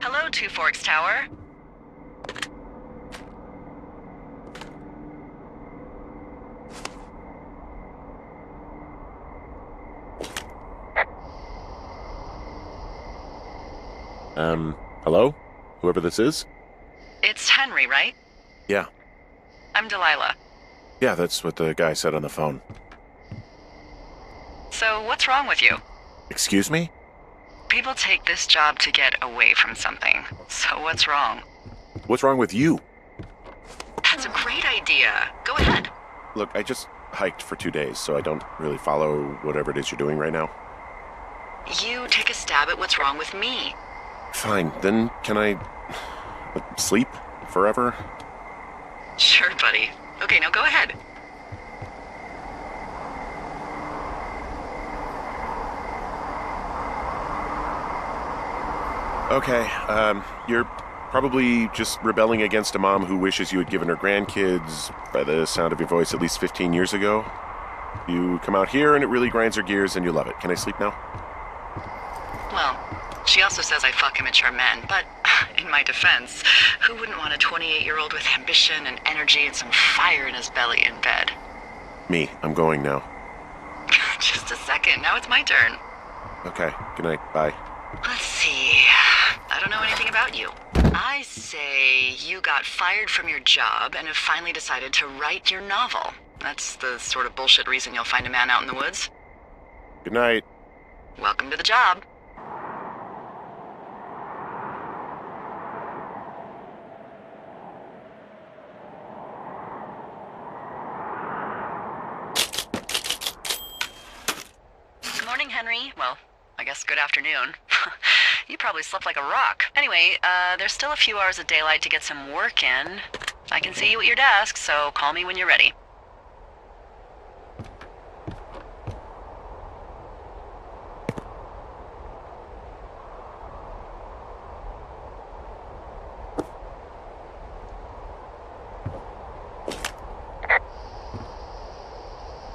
Hello, Two Forks Tower. Hello? Whoever this is? It's Henry, right? Yeah. I'm Delilah. Yeah, that's what the guy said on the phone. So, what's wrong with you? Excuse me? People take this job to get away from something. So, what's wrong? What's wrong with you? That's a great idea. Go ahead. Look, I just hiked for 2 days, so I don't really follow whatever it is you're doing right now. You take a stab at what's wrong with me. Fine, then can I sleep forever? Sure, buddy. Okay, now go ahead. Okay, you're probably just rebelling against a mom who wishes you had given her grandkids, by the sound of your voice, at least 15 years ago. You come out here and it really grinds her gears and you love it. Can I sleep now? Well, she also says I fuck immature men, but in my defense, who wouldn't want a 28-year-old with ambition and energy and some fire in his belly in bed? Me, I'm going now. Just a second, now it's my turn. Okay, good night, bye. Let's see. I don't know anything about you. I say you got fired from your job and have finally decided to write your novel. That's the sort of bullshit reason you'll find a man out in the woods. Good night. Welcome to the job. Good morning, Henry. Well, I guess good afternoon. You probably slept like a rock. Anyway, there's still a few hours of daylight to get some work in. I can see you at your desk, so call me when you're ready.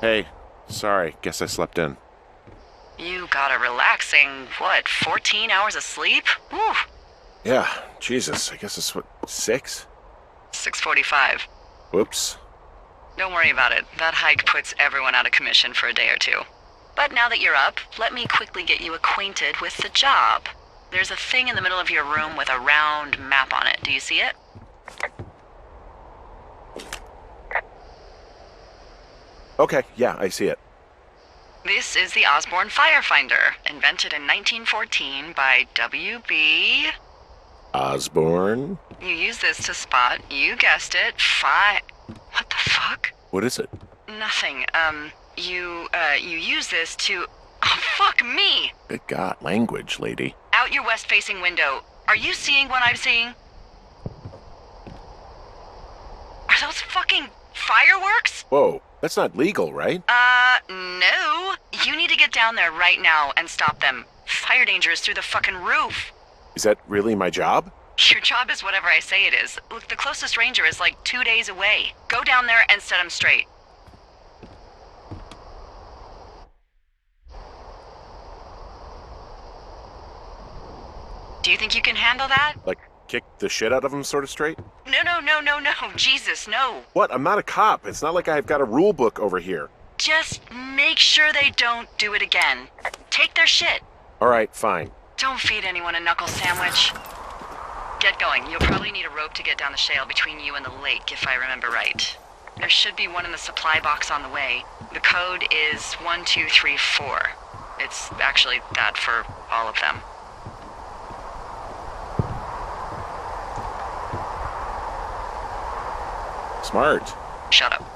Hey, sorry, guess I slept in. You got a relaxing, 14 hours of sleep? Whew. Yeah, Jesus, I guess it's 6? 6:45. Whoops. Don't worry about it. That hike puts everyone out of commission for a day or two. But now that you're up, let me quickly get you acquainted with the job. There's a thing in the middle of your room with a round map on it. Do you see it? Okay, yeah, I see it. This is the Osborne Firefinder, invented in 1914 by W.B. Osborne? You use this to spot, you guessed it, What the fuck? What is it? Nothing. You use this to... Oh, fuck me! Good God, language, lady. Out your west-facing window. Are you seeing what I'm seeing? Are those fucking fireworks? Whoa, that's not legal, right? No. You need to get down there right now and stop them. Fire danger is through the fucking roof. Is that really my job? Your job is whatever I say it is. Look, the closest ranger is like 2 days away. Go down there and set him straight. Do you think you can handle that? Like, kick the shit out of him sort of straight? No. Jesus, no. What? I'm not a cop. It's not like I've got a rule book over here. Just make sure they don't do it again. Take their shit. All right, fine. Don't feed anyone a knuckle sandwich. Get going. You'll probably need a rope to get down the shale between you and the lake, if I remember right. There should be one in the supply box on the way. The code is 1234. It's actually that for all of them. Smart. Shut up.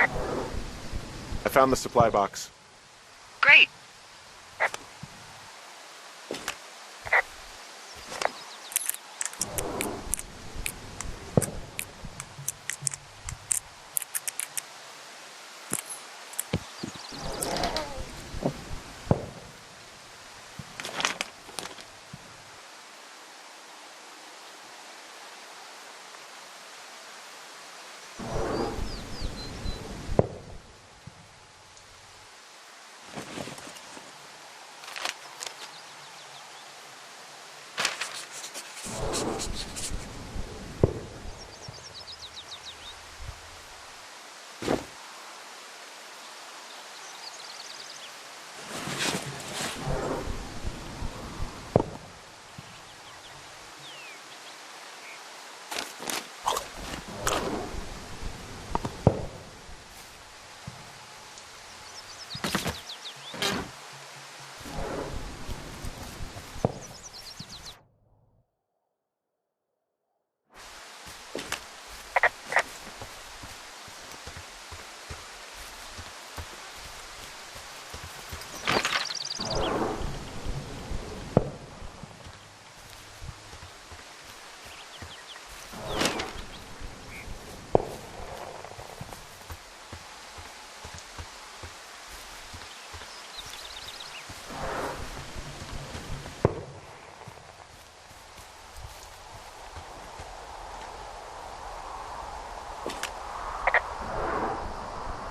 I found the supply box. Great.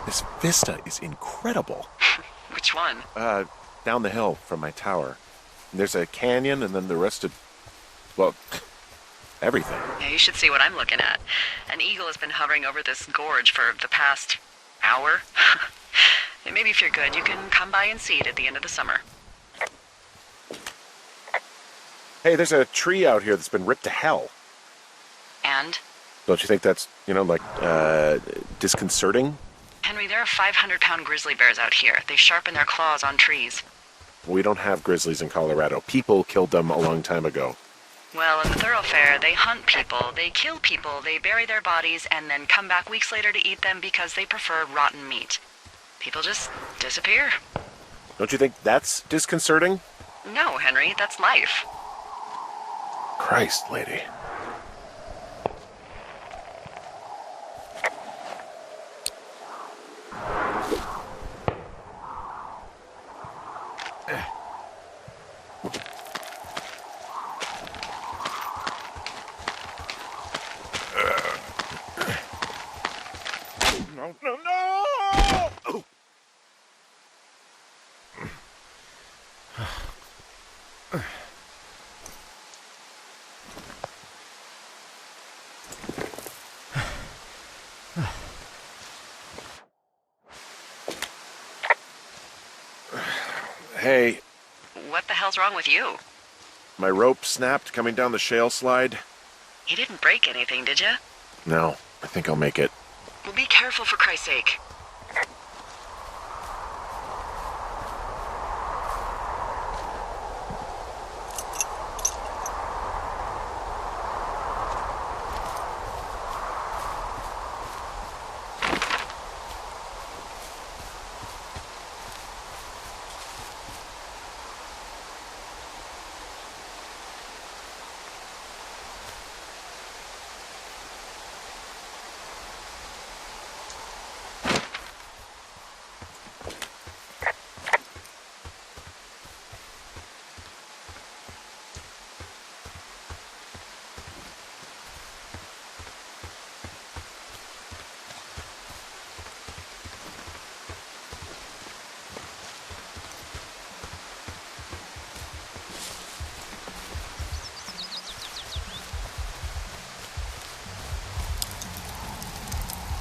This vista is incredible. Which one? Down the hill from my tower. There's a canyon and then the rest of, well, everything. Yeah, you should see what I'm looking at. An eagle has been hovering over this gorge for the past hour. And maybe if you're good, you can come by and see it at the end of the summer. Hey, there's a tree out here that's been ripped to hell. And? Don't you think that's, disconcerting? Henry, there are 500-pound grizzly bears out here. They sharpen their claws on trees. We don't have grizzlies in Colorado. People killed them a long time ago. Well, in the thoroughfare, they hunt people, they kill people, they bury their bodies, and then come back weeks later to eat them because they prefer rotten meat. People just disappear. Don't you think that's disconcerting? No, Henry, that's life. Christ, lady. No! Hey. What the hell's wrong with you? My rope snapped coming down the shale slide. You didn't break anything, did you? No, I think I'll make it. Well, be careful for Christ's sake.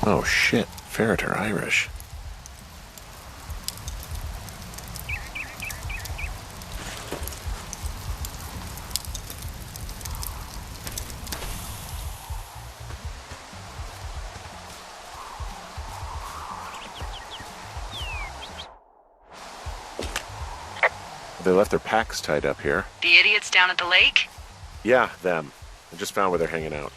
Oh shit, ferret are Irish. They left their packs tied up here. The idiots down at the lake? Yeah, them. I just found where they're hanging out.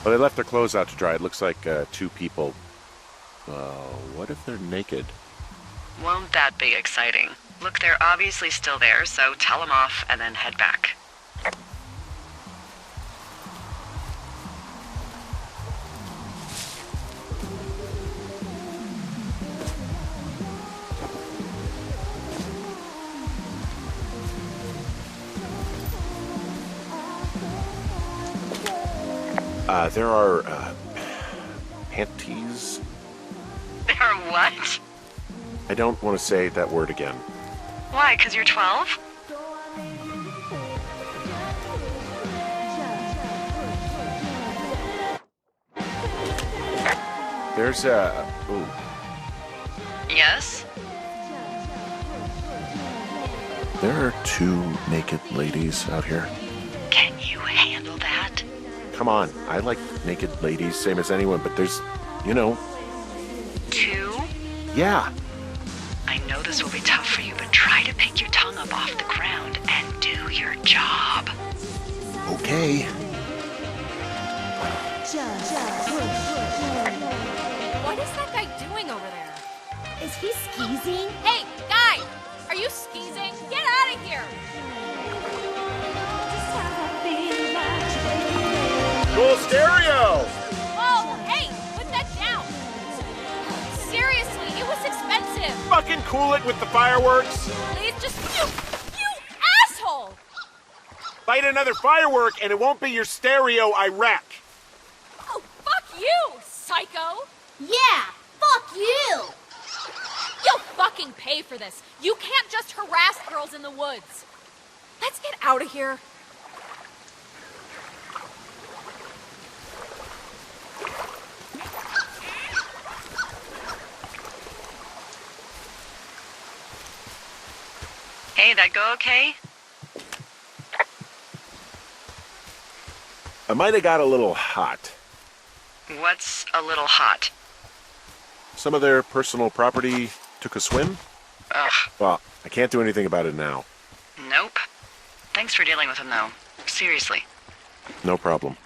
Well, they left their clothes out to dry. It looks like 2 people. What if they're naked? Won't that be exciting? Look, they're obviously still there, so tell them off and then head back. There are, panties? There are what? I don't want to say that word again. Why, 'cause you're 12? There's a... Ooh. Yes? There are 2 naked ladies out here. Can you handle that? Come on, I like naked ladies, same as anyone, but there's, 2? Yeah. I know this will be tough for you, but try to pick your tongue up off the ground and do your job. Okay. What is that guy doing over there? Is he skeezing? Hey, guy! Are you skeezing? Get out of here! Cool stereo! Oh, hey! Put that down! Seriously, it was expensive! Fucking cool it with the fireworks! Please just... You asshole! Light another firework and it won't be your stereo I wreck. Oh, fuck you, psycho! Yeah, fuck you! You'll fucking pay for this! You can't just harass girls in the woods! Let's get out of here! Hey, that go okay? I might have got a little hot. What's a little hot? Some of their personal property took a swim? Ugh, Well, I can't do anything about it now. nope. Thanks for dealing with him, though. Seriously. No problem.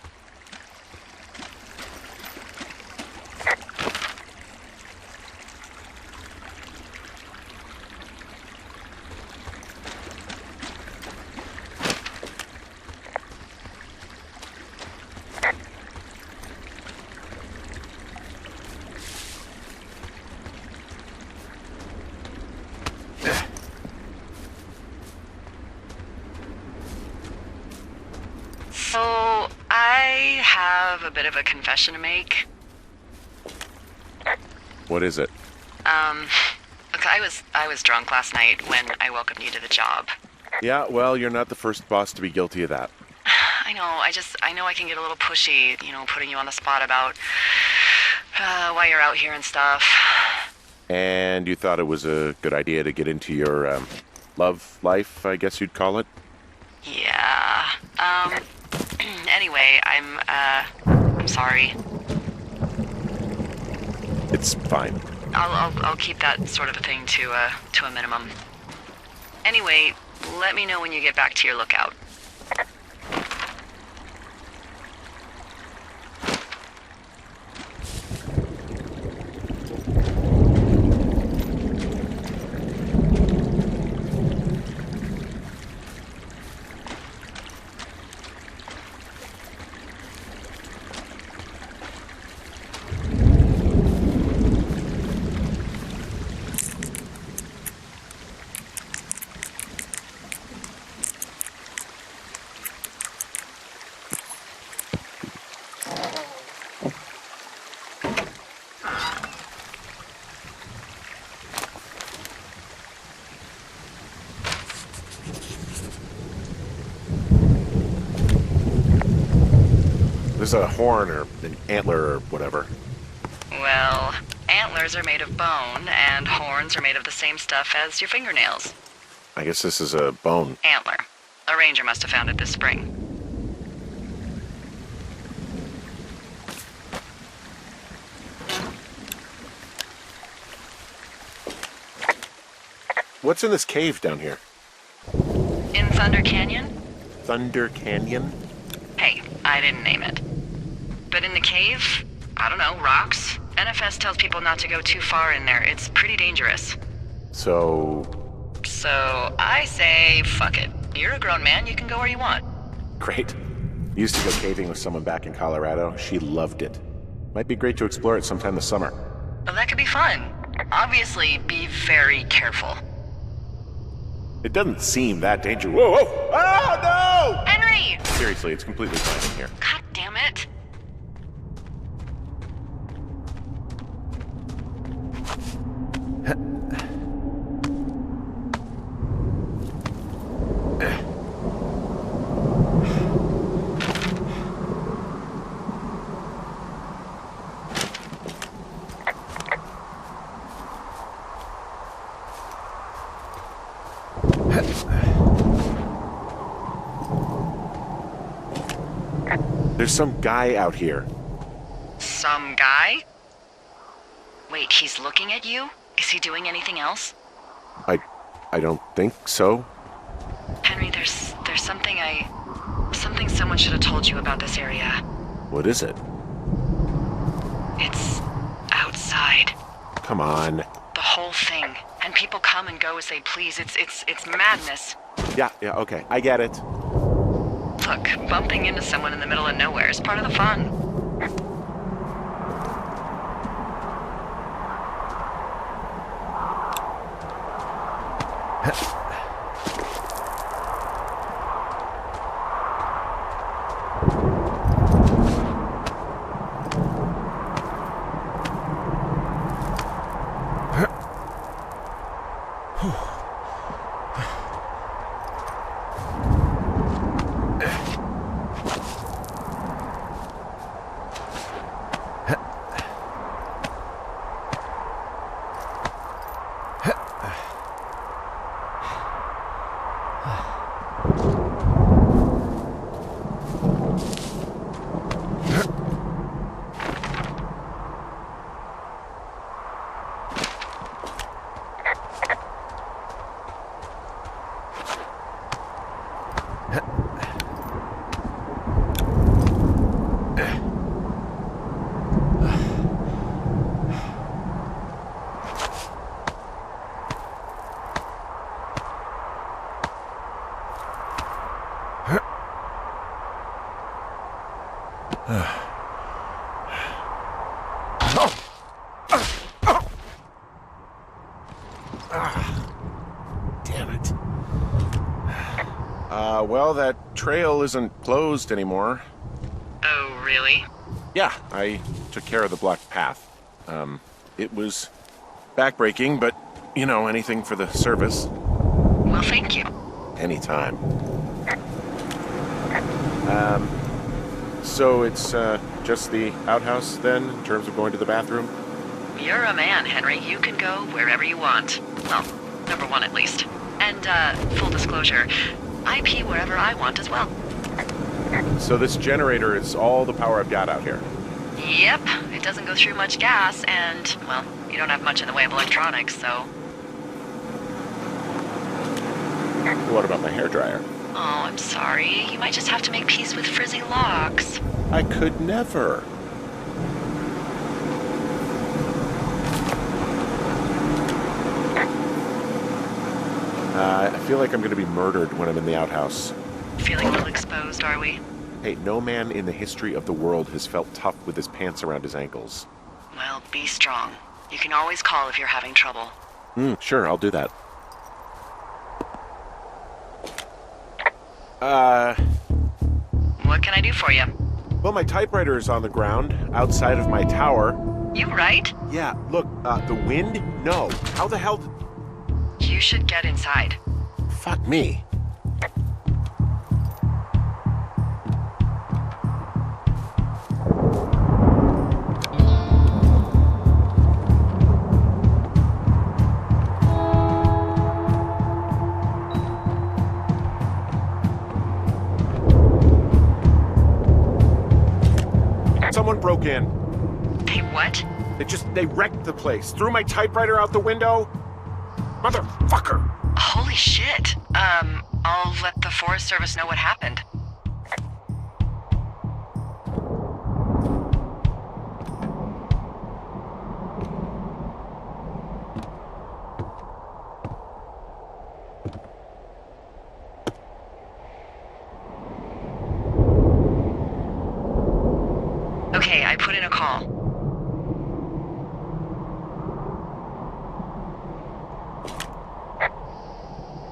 So, I have a bit of a confession to make. What is it? Look, I was drunk last night when I welcomed you to the job. Yeah, well, you're not the first boss to be guilty of that. I know, I know I can get a little pushy, putting you on the spot about why you're out here and stuff. And you thought it was a good idea to get into your, love life, I guess you'd call it? Yeah. Anyway, I'm sorry. It's fine. I'll keep that sort of a thing to a minimum. Anyway, let me know when you get back to your lookout. There's a horn or an antler or whatever. Well, antlers are made of bone, and horns are made of the same stuff as your fingernails. I guess this is a bone. Antler. A ranger must have found it this spring. What's in this cave down here? In Thunder Canyon? Thunder Canyon? Hey, I didn't name it. But in the cave, I don't know, rocks? NFS tells people not to go too far in there. It's pretty dangerous. So I say, fuck it. You're a grown man, you can go where you want. great. Used to go caving with someone back in Colorado. She loved it. Might be great to explore it sometime this summer. Well, that could be fun. Obviously, be very careful. It doesn't seem that dangerous. Whoa, whoa! Oh, no! Henry! Seriously, it's completely fine in here. God damn it. There's some guy out here. Some guy? Wait, he's looking at you? Is he doing anything else? I don't think so. Henry, there's something someone should have told you about this area. What is it? It's outside. Come on. The whole thing. And people come and go as they please. It's madness. Yeah, okay. I get it. Look, bumping into someone in the middle of nowhere is part of the fun. Damn it. Well, that trail isn't closed anymore. Oh, really? Yeah, I took care of the blocked path. It was backbreaking, but, you know, anything for the service. Well, thank you. Anytime. So it's, just the outhouse, then, in terms of going to the bathroom? You're a man, Henry. You can go wherever you want. Well, number one at least. And, full disclosure, I pee wherever I want as well. So this generator is all the power I've got out here? Yep, it doesn't go through much gas, and, well, you don't have much in the way of electronics, so... What about my hairdryer? Oh, I'm sorry. You might just have to make peace with frizzy locks. I could never. I feel like I'm going to be murdered when I'm in the outhouse. Feeling a little exposed, are we? Hey, no man in the history of the world has felt tough with his pants around his ankles. Well, be strong. You can always call if you're having trouble. Sure, I'll do that. What can I do for you? Well, my typewriter is on the ground, outside of my tower. You right? Yeah, look, the wind? No. How the hell... You should get inside. Fuck me. Someone broke in. Hey, what? They wrecked the place. Threw my typewriter out the window. Motherfucker! Holy shit. I'll let the Forest Service know what happened. in a call.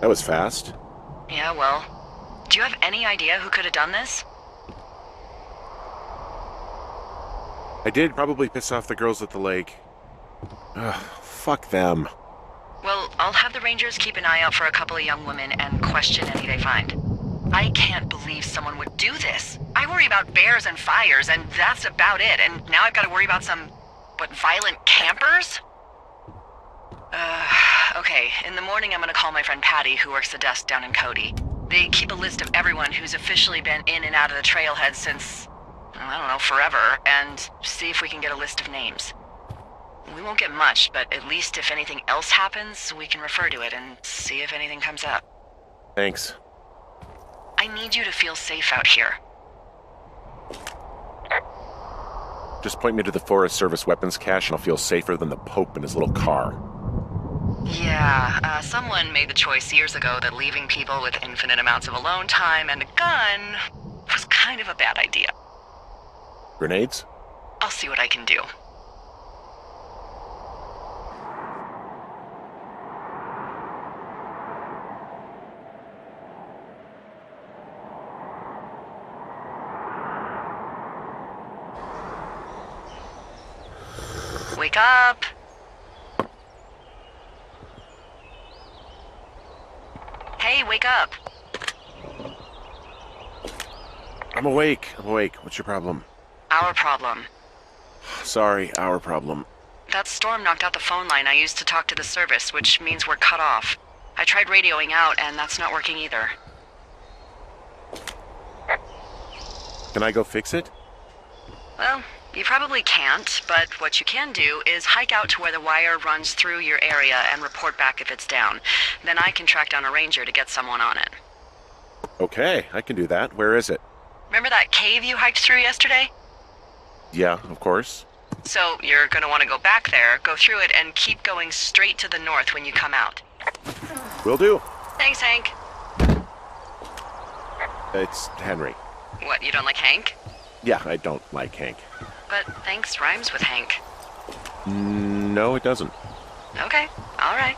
That was fast. Yeah, well, do you have any idea who could have done this? I did probably piss off the girls at the lake. Ugh, fuck them. Well, I'll have the Rangers keep an eye out for a couple of young women and question any they find. I can't believe someone would do this. I worry about bears and fires, and that's about it, and now I've got to worry about some, violent campers? Okay, in the morning I'm gonna call my friend Patty, who works the desk down in Cody. They keep a list of everyone who's officially been in and out of the trailhead since, I don't know, forever, and see if we can get a list of names. We won't get much, but at least if anything else happens, we can refer to it and see if anything comes up. Thanks. I need you to feel safe out here. Just point me to the Forest Service weapons cache and I'll feel safer than the Pope in his little car. Yeah, someone made the choice years ago that leaving people with infinite amounts of alone time and a gun was kind of a bad idea. Grenades? I'll see what I can do. Wake up! Hey, wake up! I'm awake. What's your problem? Our problem. Sorry, our problem. That storm knocked out the phone line I used to talk to the service, which means we're cut off. I tried radioing out, and that's not working either. Can I go fix it? Well, you probably can't, but what you can do is hike out to where the wire runs through your area and report back if it's down. Then I can track down a ranger to get someone on it. Okay, I can do that. Where is it? Remember that cave you hiked through yesterday? Yeah, of course. So you're gonna want to go back there, go through it, and keep going straight to the north when you come out. Will do. Thanks, Hank. It's Henry. What, you don't like Hank? Yeah, I don't like Hank. But thanks rhymes with Hank. No, it doesn't. Okay, all right.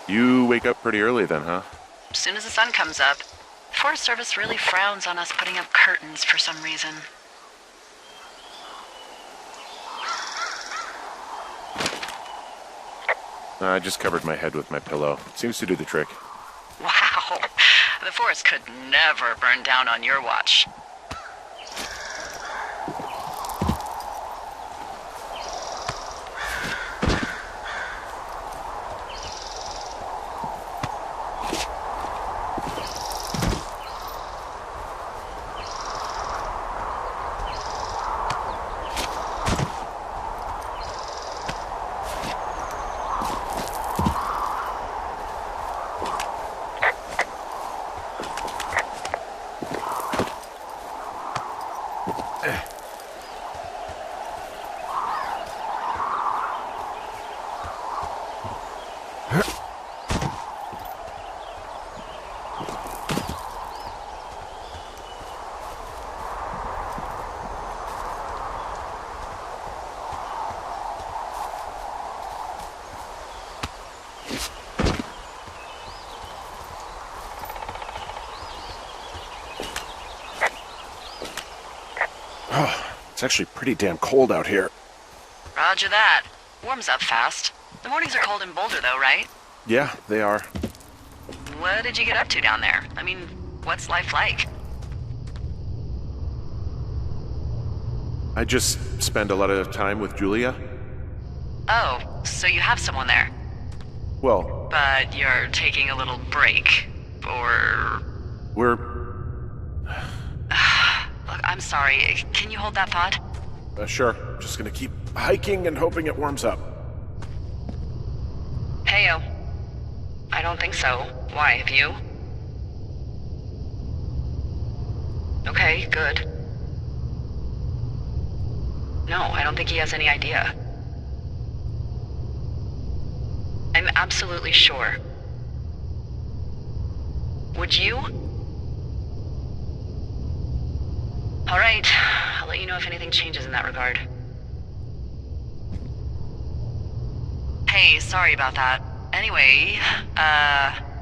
You wake up pretty early then, huh? As soon as the sun comes up. Forest Service really frowns on us putting up curtains for some reason. I just covered my head with my pillow. It seems to do the trick. Wow. The forest could never burn down on your watch. It's actually pretty damn cold out here. Roger that. Warms up fast. The mornings are cold in Boulder, though, right? Yeah, they are. What did you get up to down there? I mean, what's life like? I just spend a lot of time with Julia. Oh, so you have someone there. Well, But you're taking a little break. Or... we're... Look, I'm sorry. Can you hold that thought? Sure. Just gonna keep hiking and hoping it warms up. Heyo. I don't think so. Why, have you? Okay, good. No, I don't think he has any idea. I'm absolutely sure. Would you? All right, I'll let you know if anything changes in that regard. Hey, sorry about that. Anyway,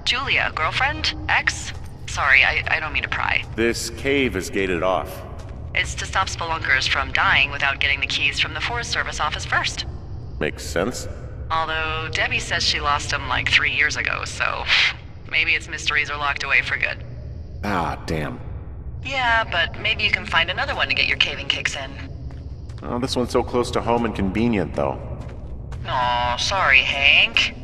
Julia, girlfriend? Ex? Sorry, I don't mean to pry. This cave is gated off. It's to stop spelunkers from dying without getting the keys from the Forest Service office first. Makes sense. Although Debbie says she lost them like 3 years ago, so maybe its mysteries are locked away for good. Ah, damn. Yeah, but maybe you can find another one to get your caving kicks in. Oh, this one's so close to home and convenient, though. Aw, sorry, Hank.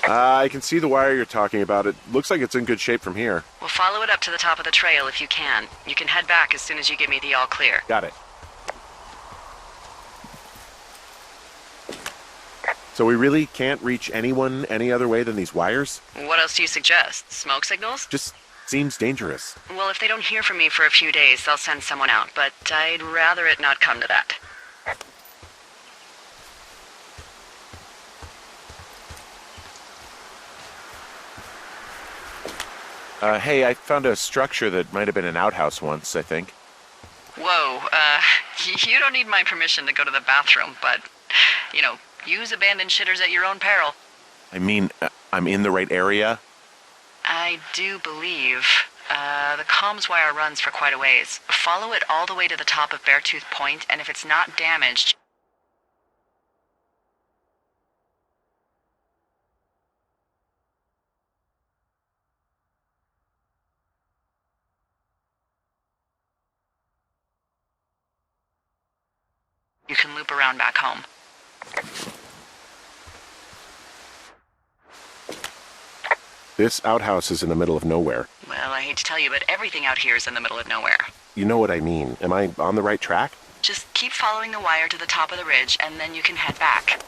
I can see the wire you're talking about. It looks like it's in good shape from here. We'll follow it up to the top of the trail if you can. You can head back as soon as you give me the all clear. Got it. So we really can't reach anyone any other way than these wires? What else do you suggest? Smoke signals? Just seems dangerous. Well, if they don't hear from me for a few days, they'll send someone out, but I'd rather it not come to that. Hey, I found a structure that might have been an outhouse once, I think. Whoa, you don't need my permission to go to the bathroom, but, use abandoned shitters at your own peril. I mean, I'm in the right area? I do believe. The comms wire runs for quite a ways. Follow it all the way to the top of Beartooth Point, and if it's not damaged... you can loop around back home. This outhouse is in the middle of nowhere. Well, I hate to tell you, but everything out here is in the middle of nowhere. You know what I mean. Am I on the right track? Just keep following the wire to the top of the ridge, and then you can head back.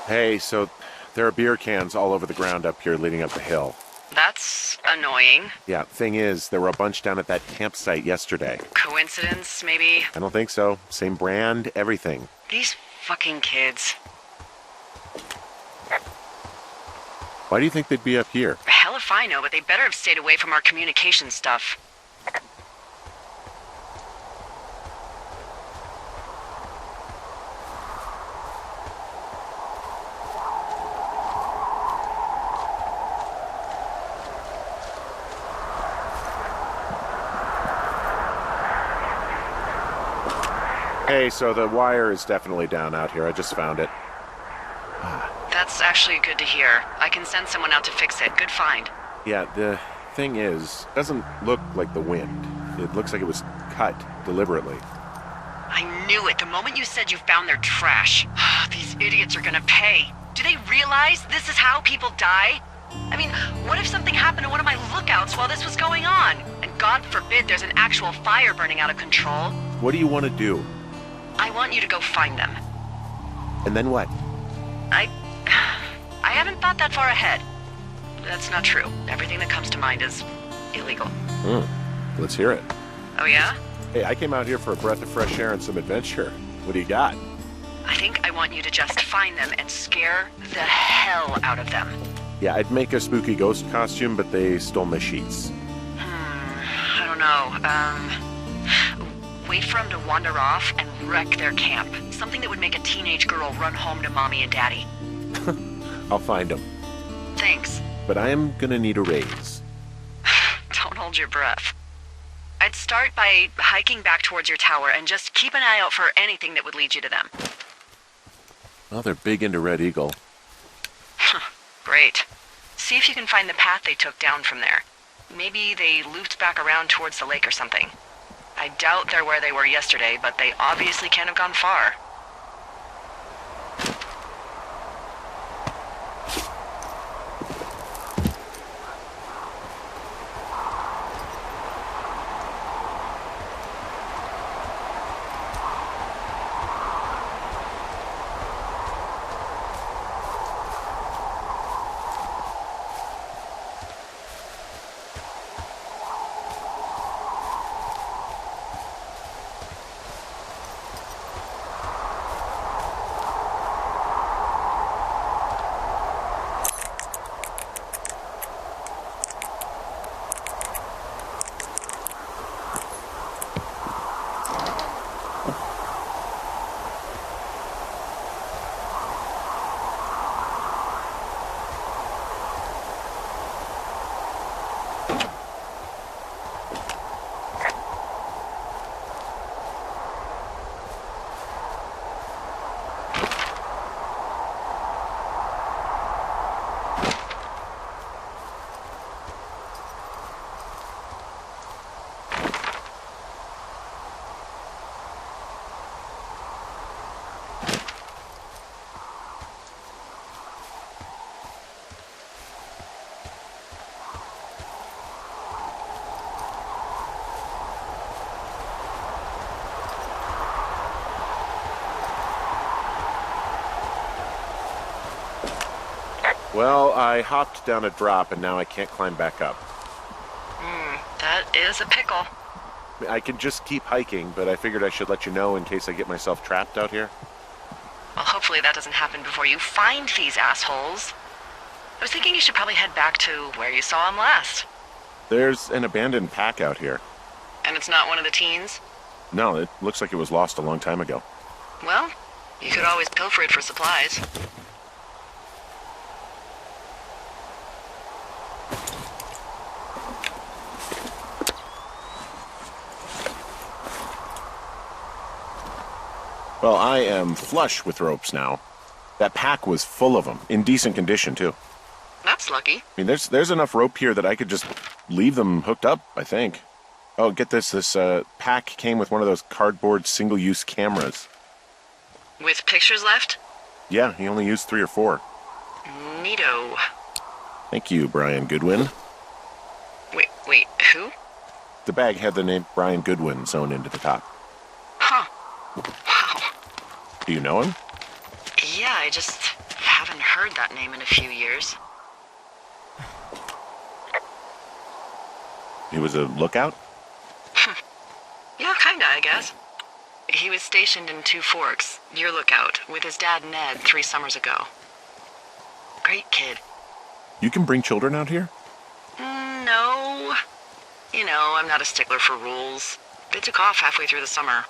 Hey, so there are beer cans all over the ground up here leading up the hill. That's annoying. Yeah, thing is, there were a bunch down at that campsite yesterday. Coincidence, maybe? I don't think so. Same brand, everything. These fucking kids. Why do you think they'd be up here? Hell if I know, but they better have stayed away from our communication stuff. Hey, so the wire is definitely down out here. I just found it. That's actually good to hear. I can send someone out to fix it. Good find. Yeah, the thing is, it doesn't look like the wind. It looks like it was cut deliberately. I knew it. The moment you said you found their trash. These idiots are gonna pay. Do they realize this is how people die? I mean, what if something happened to one of my lookouts while this was going on? And God forbid there's an actual fire burning out of control. What do you want to do? I want you to go find them. And then what? I haven't thought that far ahead. That's not true. Everything that comes to mind is illegal. Let's hear it. Oh yeah? Hey, I came out here for a breath of fresh air and some adventure. What do you got? I think I want you to just find them and scare the hell out of them. Yeah, I'd make a spooky ghost costume, but they stole my sheets. I don't know. Wait for them to wander off and wreck their camp. Something that would make a teenage girl run home to mommy and daddy. I'll find them. Thanks. But I am gonna need a raise. Don't hold your breath. I'd start by hiking back towards your tower and just keep an eye out for anything that would lead you to them. Well, they're big into Red Eagle. Great. See if you can find the path they took down from there. Maybe they looped back around towards the lake or something. I doubt they're where they were yesterday, but they obviously can't have gone far. Well, I hopped down a drop and now I can't climb back up. That is a pickle. I can just keep hiking, but I figured I should let you know in case I get myself trapped out here. Well, hopefully that doesn't happen before you find these assholes. I was thinking you should probably head back to where you saw them last. There's an abandoned pack out here. And it's not one of the teens? No, it looks like it was lost a long time ago. Well, you could always pilfer it for supplies. Well, I am flush with ropes now. That pack was full of them, in decent condition, too. That's lucky. I mean, there's enough rope here that I could just leave them hooked up, I think. Oh, get this. This pack came with one of those cardboard single-use cameras. With pictures left? Yeah, he only used 3 or 4. Neato. Thank you, Brian Goodwin. Wait, who? The bag had the name Brian Goodwin sewn into the top. Huh. Wow. Do you know him? Yeah, I just haven't heard that name in a few years. He was a lookout? Yeah, kinda, I guess. He was stationed in Two Forks, your lookout, with his dad Ned 3 summers ago. Great kid. You can bring children out here? No. You know, I'm not a stickler for rules. They took off halfway through the summer.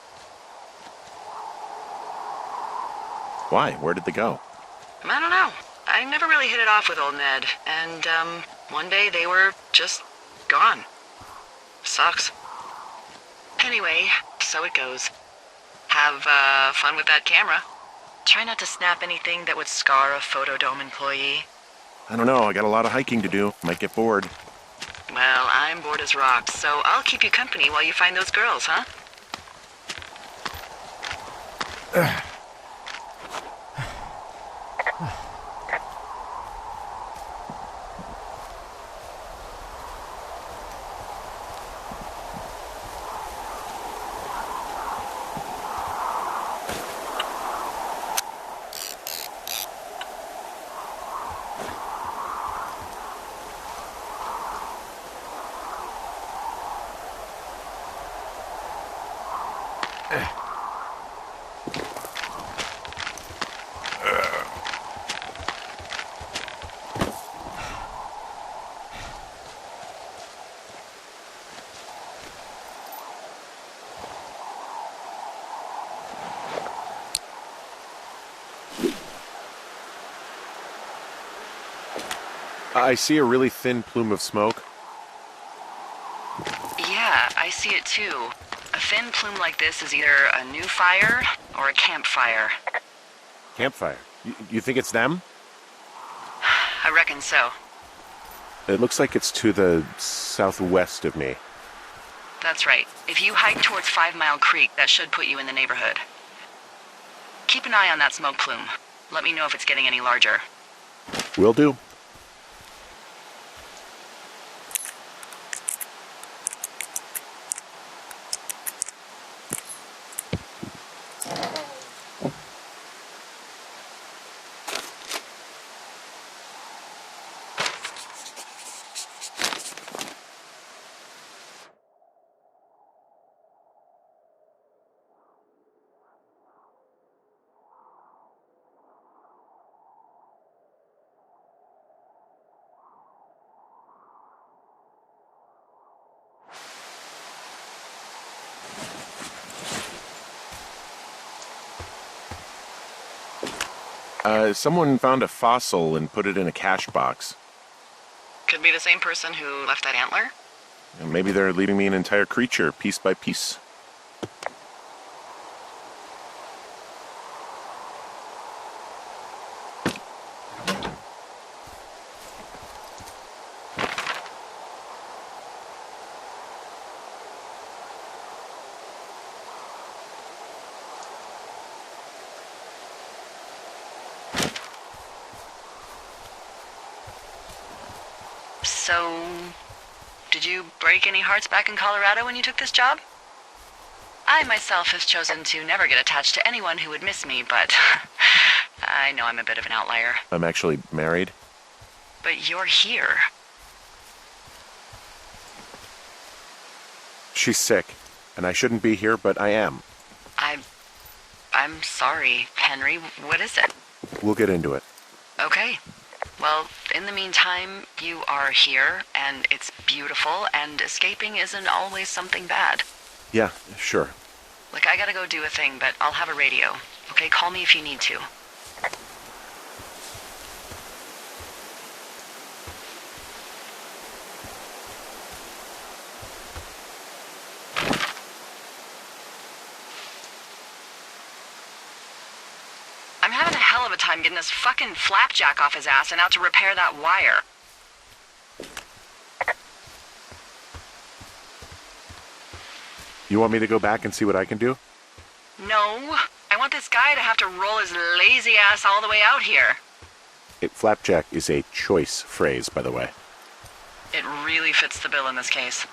Why? Where did they go? I don't know. I never really hit it off with old Ned, and, one day they were just gone. Sucks. Anyway, so it goes. Have, fun with that camera. Try not to snap anything that would scar a Photodome employee. I don't know. I got a lot of hiking to do. Might get bored. Well, I'm bored as rocks, so I'll keep you company while you find those girls, huh? I see a really thin plume of smoke. Yeah, I see it too. A thin plume like this is either a new fire or a campfire. Campfire. You think it's them? I reckon so. It looks like it's to the southwest of me. That's right. If you hike towards 5 Mile Creek, that should put you in the neighborhood. Keep an eye on that smoke plume. Let me know if it's getting any larger. Will do. Someone found a fossil and put it in a cache box. Could be the same person who left that antler. And maybe they're leaving me an entire creature, piece by piece. So, did you break any hearts back in Colorado when you took this job? I myself have chosen to never get attached to anyone who would miss me, but I know I'm a bit of an outlier. I'm actually married. But you're here. She's sick, and I shouldn't be here, but I am. I'm sorry, Henry. What is it? We'll get into it. Okay. Well, in the meantime, you are here, and it's beautiful, and escaping isn't always something bad. Yeah, sure. Look, I gotta go do a thing, but I'll have a radio. Okay, call me if you need to. I'm having a hell of a time getting this fucking flapjack off his ass and out to repair that wire. You want me to go back and see what I can do? No, I want this guy to have to roll his lazy ass all the way out here. Flapjack is a choice phrase, by the way. It really fits the bill in this case.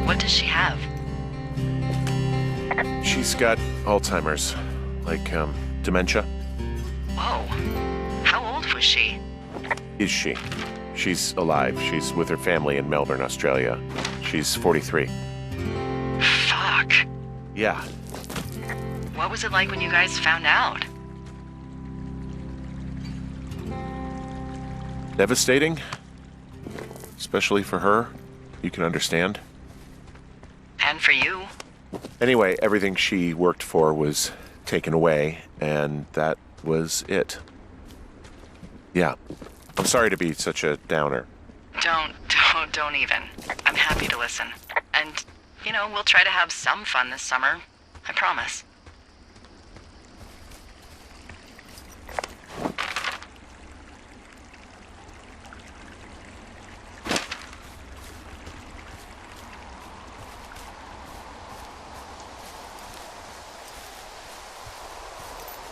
What does she have? She's got Alzheimer's, like, dementia. Whoa. How old was she? Is she? She's alive. She's with her family in Melbourne, Australia. She's 43. Fuck. Yeah. What was it like when you guys found out? Devastating. Especially for her. You can understand. And for you? Anyway, everything she worked for was taken away, and that was it. Yeah. I'm sorry to be such a downer. Don't even. I'm happy to listen. And, you know, we'll try to have some fun this summer. I promise.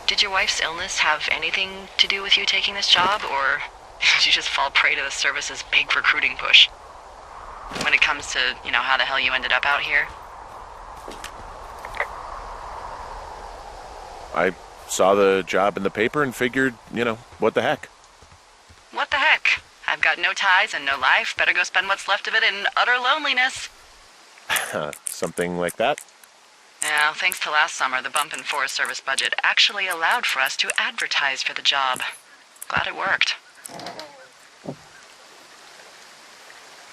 Did your wife's illness have anything to do with you taking this job, or did you just fall prey to the service's big recruiting push? When it comes to, you know, how the hell you ended up out here? I saw the job in the paper and figured, you know, what the heck? What the heck? I've got no ties and no life. Better go spend what's left of it in utter loneliness. Something like that? Yeah, thanks to last summer, the bump in Forest Service budget actually allowed for us to advertise for the job. Glad it worked.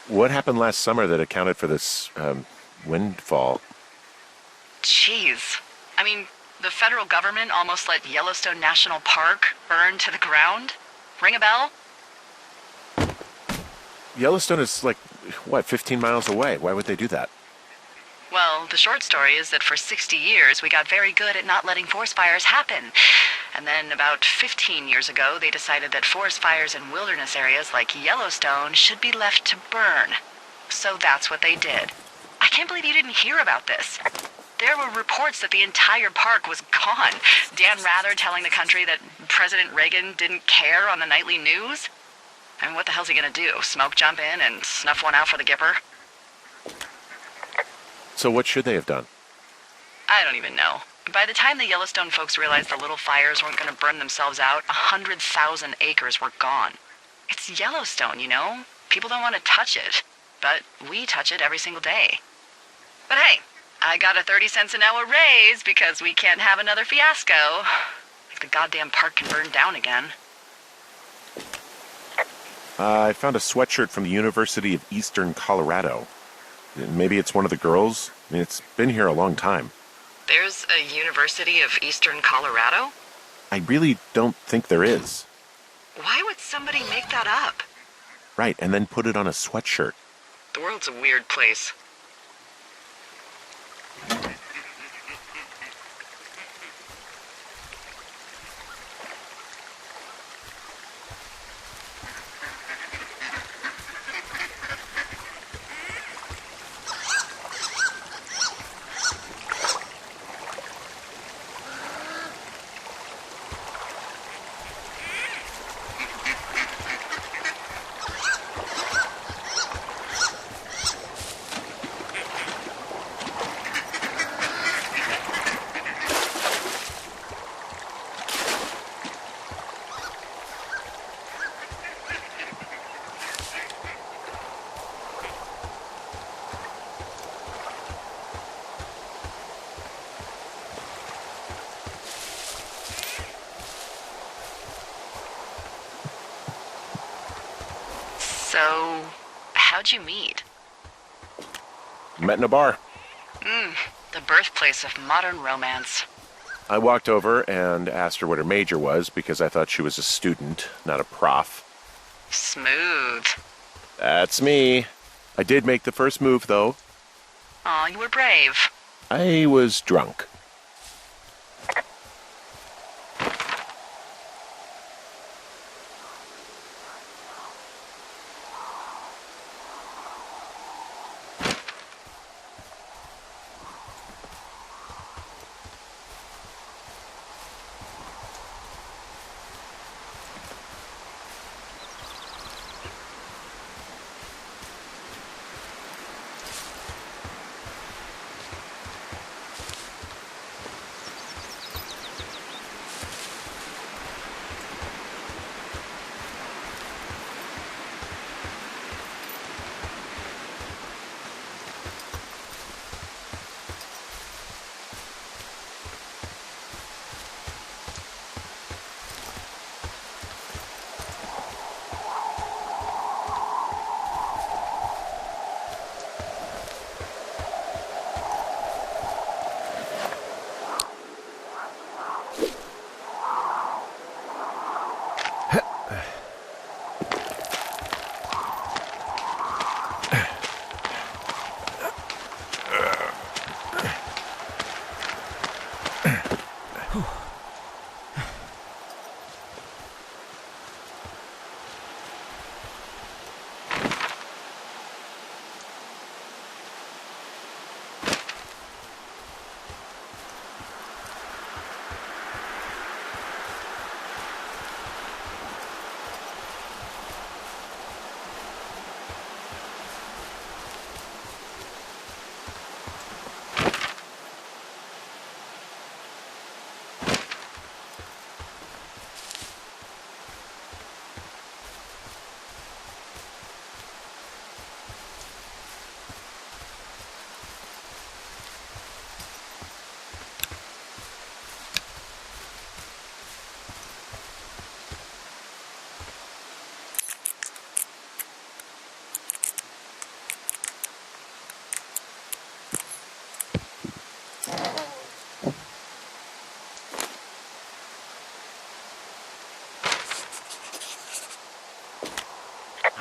What happened last summer that accounted for this, windfall? Jeez. I mean, the federal government almost let Yellowstone National Park burn to the ground? Ring a bell? Yellowstone is like, what, 15 miles away? Why would they do that? Well, the short story is that for 60 years, we got very good at not letting forest fires happen. And then about 15 years ago, they decided that forest fires in wilderness areas like Yellowstone should be left to burn. So that's what they did. I can't believe you didn't hear about this. There were reports that the entire park was gone. Dan Rather telling the country that President Reagan didn't care on the nightly news. I mean, what the hell's he gonna do? Smoke jump in and snuff one out for the Gipper? So what should they have done? I don't even know. By the time the Yellowstone folks realized the little fires weren't gonna burn themselves out, 100,000 acres were gone. It's Yellowstone, you know? People don't want to touch it. But we touch it every single day. But hey, I got a 30 cents an hour raise because we can't have another fiasco. Like the goddamn park can burn down again. I found a sweatshirt from the University of Eastern Colorado. Maybe it's one of the girls? I mean, it's been here a long time. There's a University of Eastern Colorado? I really don't think there is. Why would somebody make that up? Right, and then put it on a sweatshirt. The world's a weird place. So, how'd you meet? Met in a bar. The birthplace of modern romance. I walked over and asked her what her major was because I thought she was a student, not a prof. Smooth. That's me. I did make the first move, though. Aw, you were brave. I was drunk.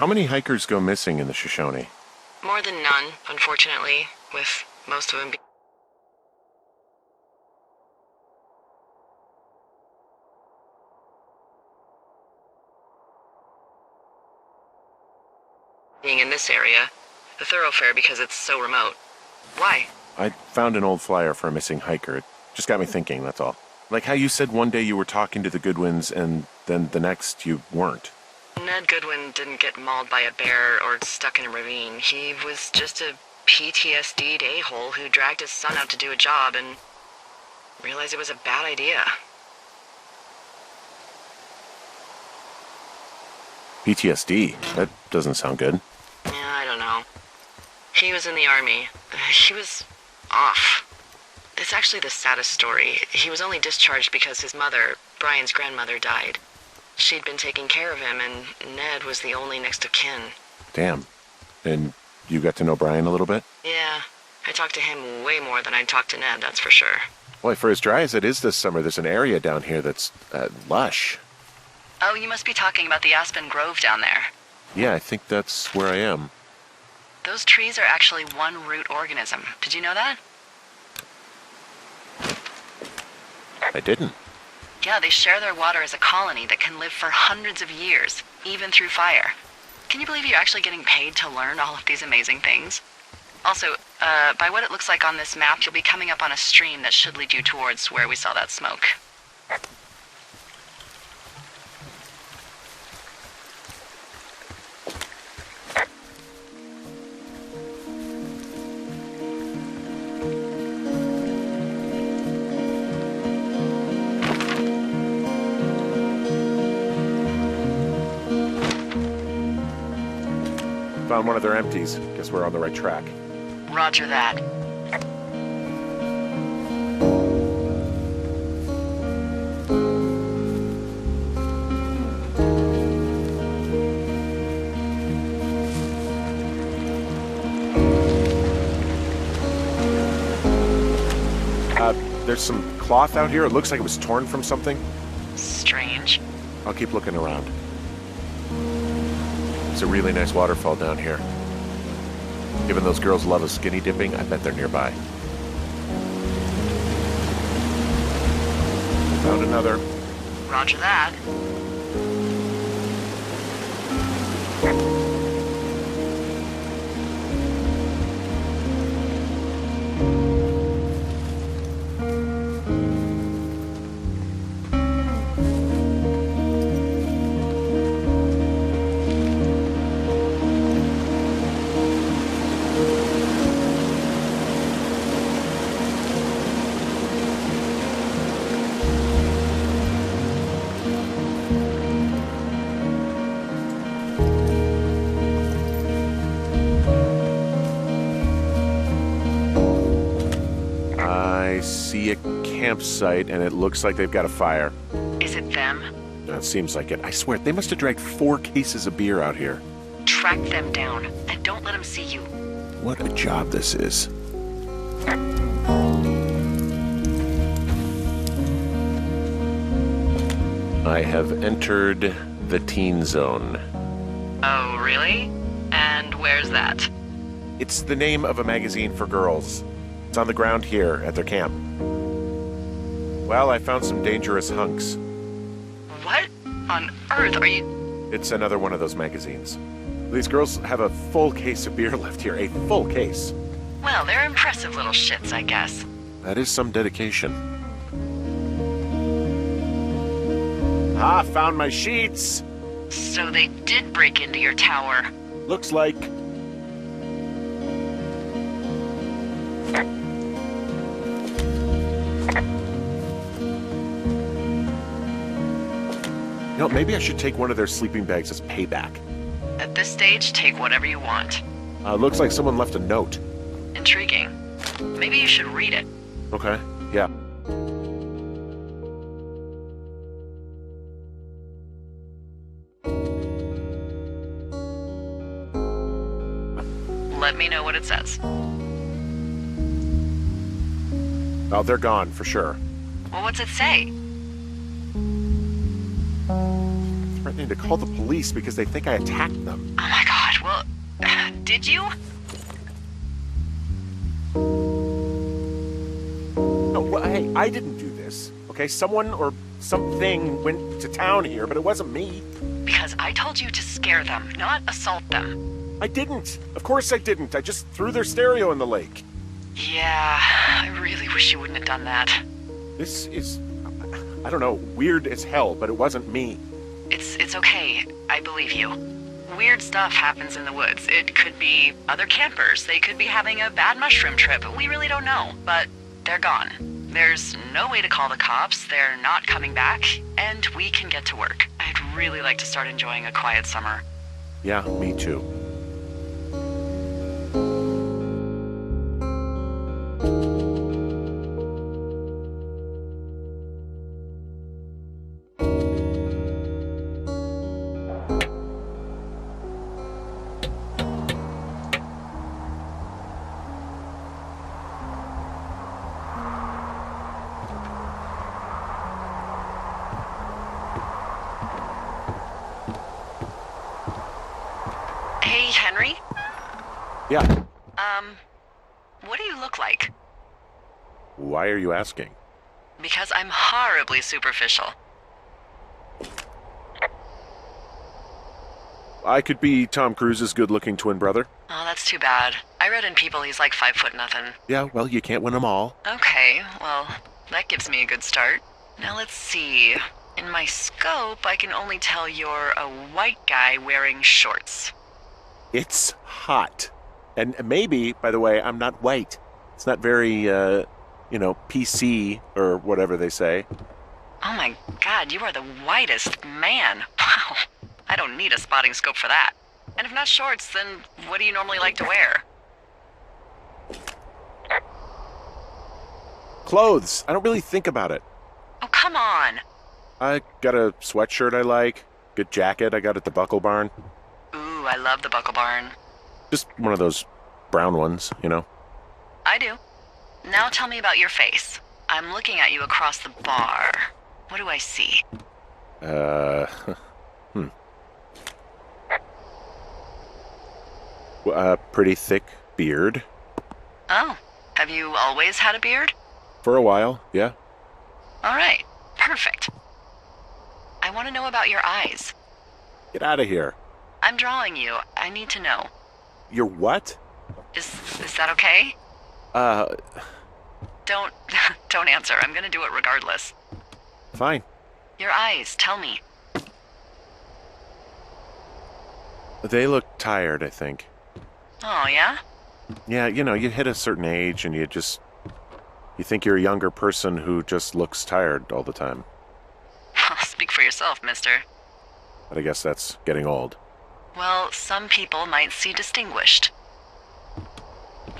How many hikers go missing in the Shoshone? More than none, unfortunately, with most of them being in this area, the thoroughfare because it's so remote. Why? I found an old flyer for a missing hiker. It just got me thinking, that's all. Like how you said one day you were talking to the Goodwins and then the next you weren't. Ned Goodwin didn't get mauled by a bear or stuck in a ravine. He was just a PTSD'd a-hole who dragged his son out to do a job and realized it was a bad idea. PTSD? That doesn't sound good. Yeah, I don't know. He was in the army. He was off. It's actually the saddest story. He was only discharged because his mother, Brian's grandmother, died. She'd been taking care of him, and Ned was the only next of kin. Damn. And you got to know Brian a little bit? Yeah, I talked to him way more than I'd talked to Ned, that's for sure. Boy, for as dry as it is this summer, there's an area down here that's lush. Oh, you must be talking about the Aspen Grove down there. Yeah, I think that's where I am. Those trees are actually one root organism. Did you know that? I didn't. Yeah, they share their water as a colony that can live for hundreds of years, even through fire. Can you believe you're actually getting paid to learn all of these amazing things? Also, by what it looks like on this map, you'll be coming up on a stream that should lead you towards where we saw that smoke. Found one of their empties. Guess we're on the right track. Roger that. There's some cloth out here. It looks like it was torn from something. Strange. I'll keep looking around. It's a really nice waterfall down here. Given those girls love a skinny dipping, I bet they're nearby. Found another. Roger that. I see a campsite, and it looks like they've got a fire. Is it them? That seems like it. I swear, they must have dragged 4 cases of beer out here. Track them down, and don't let them see you. What a job this is. I have entered the teen zone. Oh, really? And where's that? It's the name of a magazine for girls. It's on the ground here at their camp. Well, I found some dangerous hunks. What on earth are you... It's another one of those magazines. These girls have a full case of beer left here. A full case. Well, they're impressive little shits, I guess. That is some dedication. Ah, found my sheets! So they did break into your tower. Looks like... You know, maybe I should take one of their sleeping bags as payback. At this stage, take whatever you want. Looks like someone left a note. Intriguing. Maybe you should read it. Okay, yeah. Let me know what it says. Oh, they're gone, for sure. Well, what's it say? threatening to call the police because they think I attacked them. Oh my god, well, did you? No, well, hey, I didn't do this. Okay, someone or something went to town here, but it wasn't me. Because I told you to scare them, not assault them. I didn't. Of course I didn't. I just threw their stereo in the lake. Yeah, I really wish you wouldn't have done that. This is, I don't know, weird as hell, but it wasn't me. It's okay. I believe you. Weird stuff happens in the woods. It could be other campers. They could be having a bad mushroom trip. We really don't know, but they're gone. There's no way to call the cops. They're not coming back, and we can get to work. I'd really like to start enjoying a quiet summer. Yeah, me too. Hey, Henry? Yeah. What do you look like? Why are you asking? Because I'm horribly superficial. I could be Tom Cruise's good-looking twin brother. Oh, that's too bad. I read in People he's like 5'0". Yeah, well, you can't win them all. Okay, well, that gives me a good start. Now let's see. In my scope, I can only tell you're a white guy wearing shorts. It's hot. And maybe, by the way, I'm not white. It's not very, PC or whatever they say. Oh my god, you are the whitest man. Wow. I don't need a spotting scope for that. And if not shorts, then what do you normally like to wear? Clothes. I don't really think about it. Oh, come on. I got a sweatshirt I like. Good jacket I got at the Buckle Barn. Ooh, I love the Buckle Barn. Just one of those brown ones, you know. I do. Now tell me about your face. I'm looking at you across the bar. What do I see? A pretty thick beard. Oh, have you always had a beard? For a while, yeah. All right, perfect. I want to know about your eyes. Get out of here. I'm drawing you. I need to know. You're what? Is that okay? Don't answer. I'm gonna do it regardless. Fine. Your eyes, tell me. They look tired, I think. Oh, yeah? Yeah, you hit a certain age and you think you're a younger person who just looks tired all the time. Speak for yourself, mister. But I guess that's getting old. Well, some people might see distinguished.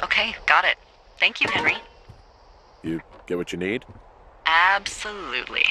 Okay, got it. Thank you, Henry. You get what you need? Absolutely.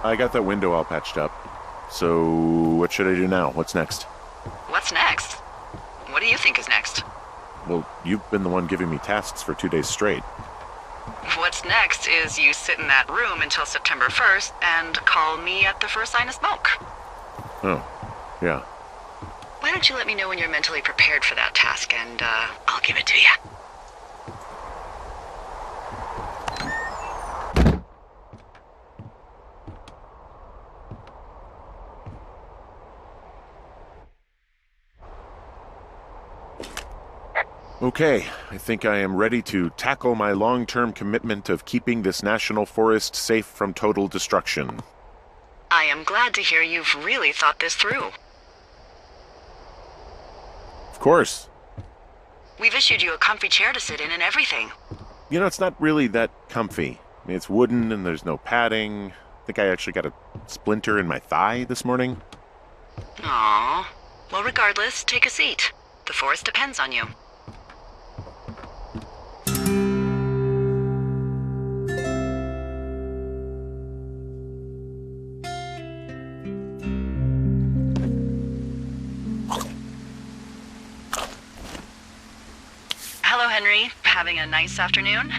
I got that window all patched up. So, what should I do now? What's next? What's next? What do you think is next? Well, you've been the one giving me tasks for 2 days straight. What's next is you sit in that room until September 1st and call me at the first sign of smoke. Oh, yeah. Why don't you let me know when you're mentally prepared for that task, and I'll give it to you. Okay, I think I am ready to tackle my long-term commitment of keeping this national forest safe from total destruction. I am glad to hear you've really thought this through. Of course. We've issued you a comfy chair to sit in and everything. You know, it's not really that comfy. I mean, it's wooden and there's no padding. I think I actually got a splinter in my thigh this morning. Aww. Well, regardless, take a seat. The forest depends on you. Hello, Henry. Having a nice afternoon?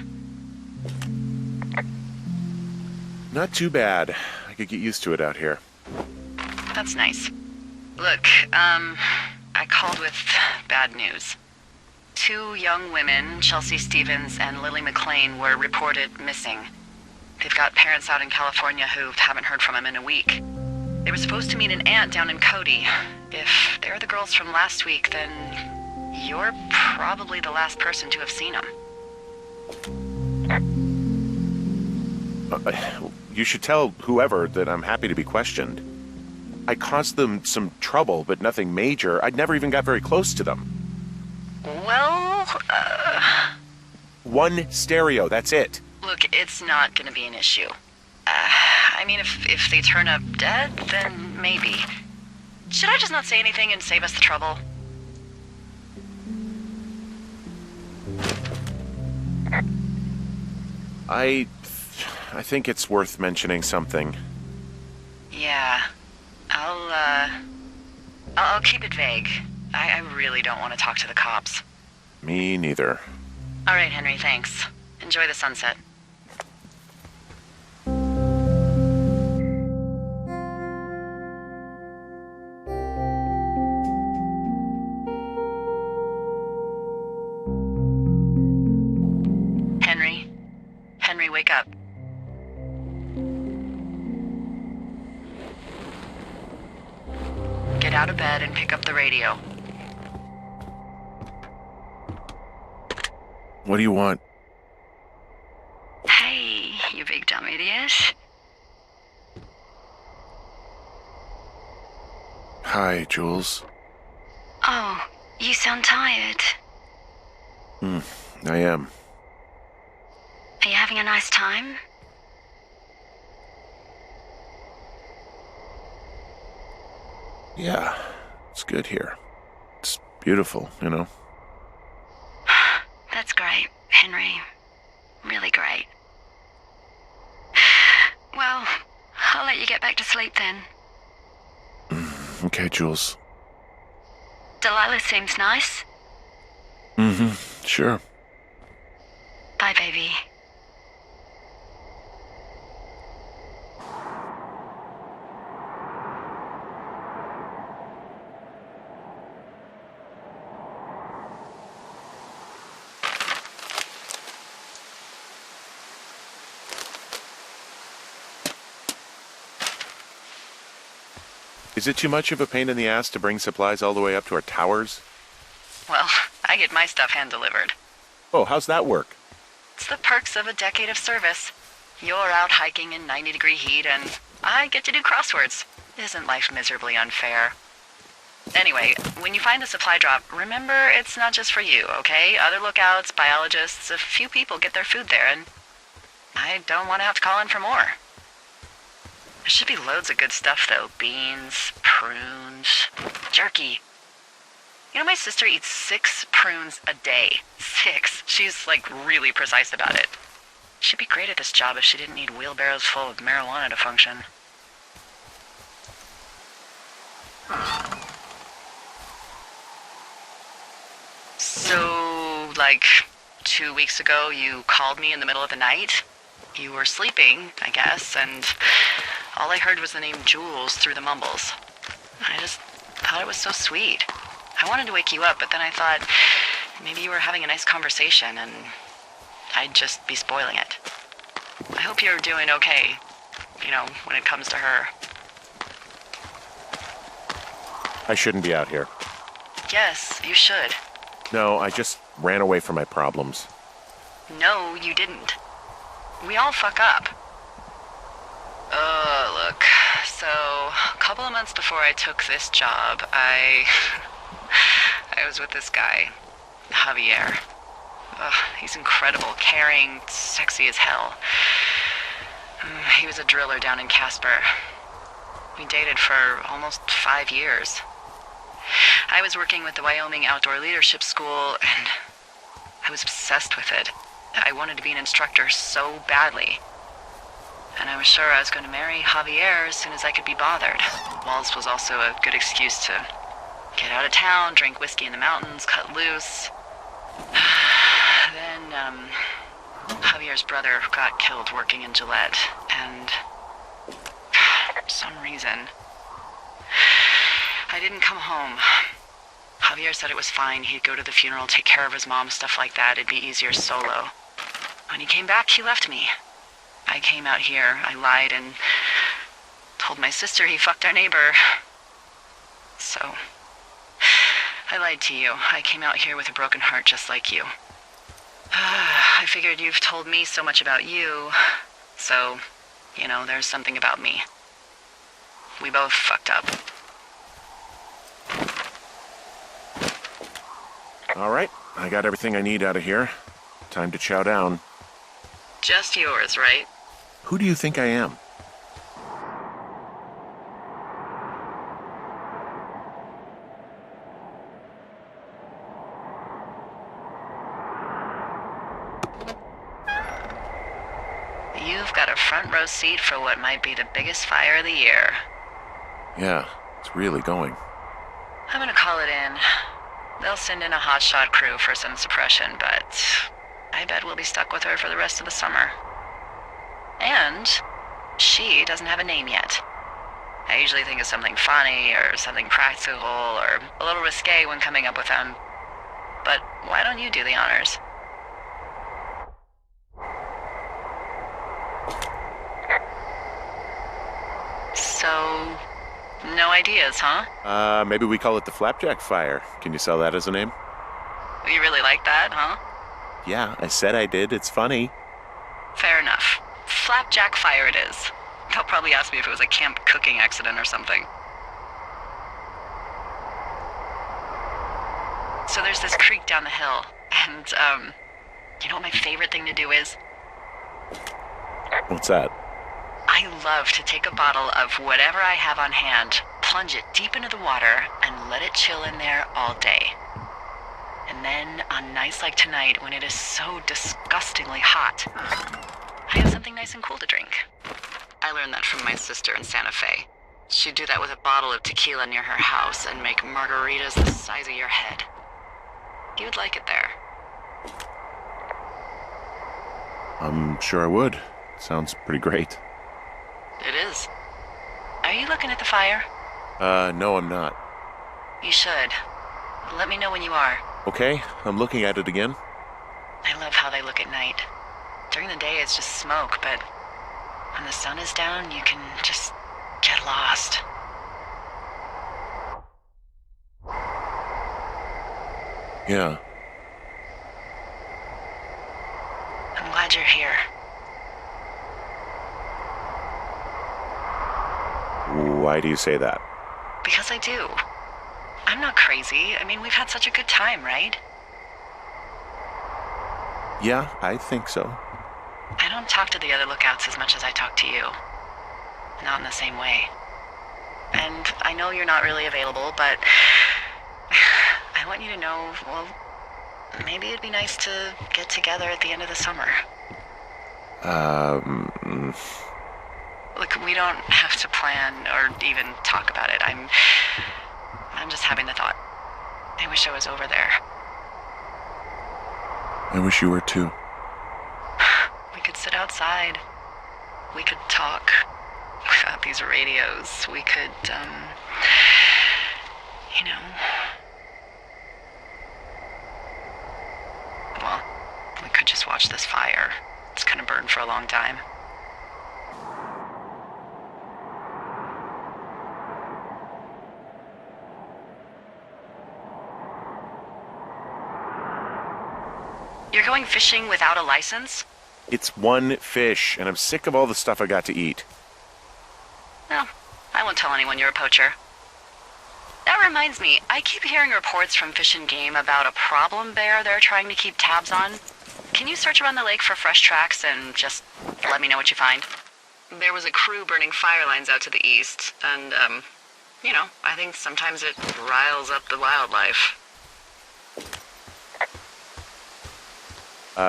Not too bad. I could get used to it out here. That's nice. Look, I called with bad news. 2 young women, Chelsea Stevens and Lily McLean, were reported missing. They've got parents out in California who haven't heard from them in a week. They were supposed to meet an aunt down in Cody. If they're the girls from last week, then you're probably the last person to have seen them. You should tell whoever that I'm happy to be questioned. I caused them some trouble, but nothing major. I never even got very close to them. Well, One stereo, that's it. look, it's not gonna be an issue. I mean, if they turn up dead, then maybe. Should I just not say anything and save us the trouble? I think it's worth mentioning something. Yeah. I'll keep it vague. I really don't want to talk to the cops. Me neither. All right, Henry, thanks. Enjoy the sunset. Henry? Henry, wake up. Get out of bed and pick up the radio. What do you want? Hey, you big dumb idiot. Hi, Jules. Oh, you sound tired. I am. Are you having a nice time? Yeah, it's good here. It's beautiful, you know? That's great, Henry. Really great. Well, I'll let you get back to sleep then. Okay, Jules. Delilah seems nice. Sure. Bye, baby. Is it too much of a pain in the ass to bring supplies all the way up to our towers? Well, I get my stuff hand-delivered. Oh, how's that work? It's the perks of a decade of service. You're out hiking in 90-degree heat, and I get to do crosswords. Isn't life miserably unfair? Anyway, when you find a supply drop, remember it's not just for you, okay? Other lookouts, biologists, a few people get their food there, and I don't want to have to call in for more. There should be loads of good stuff, though. Beans, prunes, jerky. You know, my sister eats 6 prunes a day. 6. She's, like, really precise about it. She'd be great at this job if she didn't need wheelbarrows full of marijuana to function. So, like, 2 weeks ago, you called me in the middle of the night? You were sleeping, I guess, and all I heard was the name Jules through the mumbles. I just thought it was so sweet. I wanted to wake you up, but then I thought maybe you were having a nice conversation, and I'd just be spoiling it. I hope you're doing okay, when it comes to her. I shouldn't be out here. Yes, you should. No, I just ran away from my problems. No, you didn't. We all fuck up. Look. So, a couple of months before I took this job, I was with this guy, Javier. He's incredible, caring, sexy as hell. He was a driller down in Casper. We dated for almost 5 years. I was working with the Wyoming Outdoor Leadership School, and I was obsessed with it. I wanted to be an instructor so badly. And I was sure I was going to marry Javier as soon as I could be bothered. Walls was also a good excuse to get out of town, drink whiskey in the mountains, cut loose. Then, Javier's brother got killed working in Gillette, and for some reason, I didn't come home. Javier said it was fine. He'd go to the funeral, take care of his mom, stuff like that. It'd be easier solo. When he came back, he left me. I came out here, I lied, and told my sister he fucked our neighbor. So, I lied to you. I came out here with a broken heart just like you. I figured you've told me so much about you, so, there's something about me. We both fucked up. All right, I got everything I need out of here. Time to chow down. Just yours, right? Who do you think I am? You've got a front row seat for what might be the biggest fire of the year. Yeah, it's really going. I'm gonna call it in. They'll send in a hotshot crew for some suppression, but I bet we'll be stuck with her for the rest of the summer. And she doesn't have a name yet. I usually think of something funny or something practical or a little risque when coming up with them. But why don't you do the honors? So, no ideas, huh? Maybe we call it the Flapjack Fire. Can you sell that as a name? You really like that, huh? Yeah, I said I did. It's funny. Fair enough. Flapjack Fire it is. They'll probably ask me if it was a camp cooking accident or something. So there's this creek down the hill, and, you know what my favorite thing to do is? What's that? I love to take a bottle of whatever I have on hand, plunge it deep into the water, and let it chill in there all day. And then, on nights like tonight, when it is so disgustingly hot, I have something nice and cool to drink. I learned that from my sister in Santa Fe. She'd do that with a bottle of tequila near her house and make margaritas the size of your head. You would like it there. I'm sure I would. Sounds pretty great. It is. Are you looking at the fire? No, I'm not. You should. Let me know when you are. Okay, I'm looking at it again. I love how they look at night. During the day, it's just smoke, but when the sun is down, you can just get lost. Yeah. I'm glad you're here. Why do you say that? Because I do. I'm not crazy. I mean, we've had such a good time, right? Yeah, I think so. I don't talk to the other lookouts as much as I talk to you. Not in the same way. And I know you're not really available, but I want you to know, well, maybe it'd be nice to get together at the end of the summer. Look, we don't have to plan or even talk about it. I'm just having the thought. I wish I was over there. I wish you were too. We could sit outside. We could talk about these radios. We could, well, we could just watch this fire. It's gonna burn for a long time. You're going fishing without a license? It's one fish, and I'm sick of all the stuff I got to eat. No, I won't tell anyone you're a poacher. That reminds me, I keep hearing reports from Fish and Game about a problem bear they're trying to keep tabs on. Can you search around the lake for fresh tracks and just let me know what you find? There was a crew burning fire lines out to the east, and, I think sometimes it riles up the wildlife.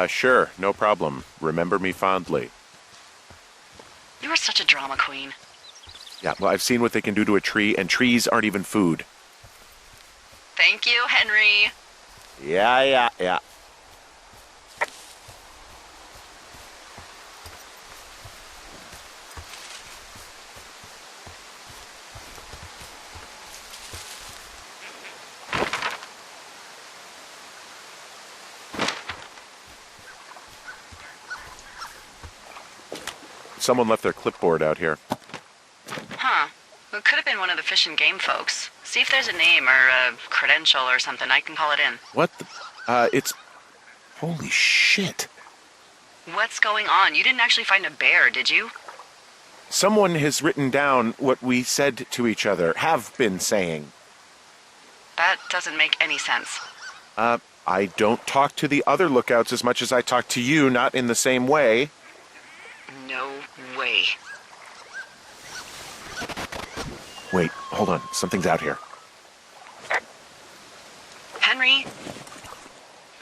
Sure, no problem. Remember me fondly. You are such a drama queen. Yeah, well, I've seen what they can do to a tree, and trees aren't even food. Thank you, Henry. Yeah. Someone left their clipboard out here. Huh. It could have been one of the Fish and Game folks. See if there's a name or a credential or something. I can call it in. What the? It's... Holy shit. What's going on? You didn't actually find a bear, did you? Someone has written down what we said to each other, have been saying. That doesn't make any sense. I don't talk to the other lookouts as much as I talk to you, not in the same way. No way. Wait, hold on. Something's out here. Henry,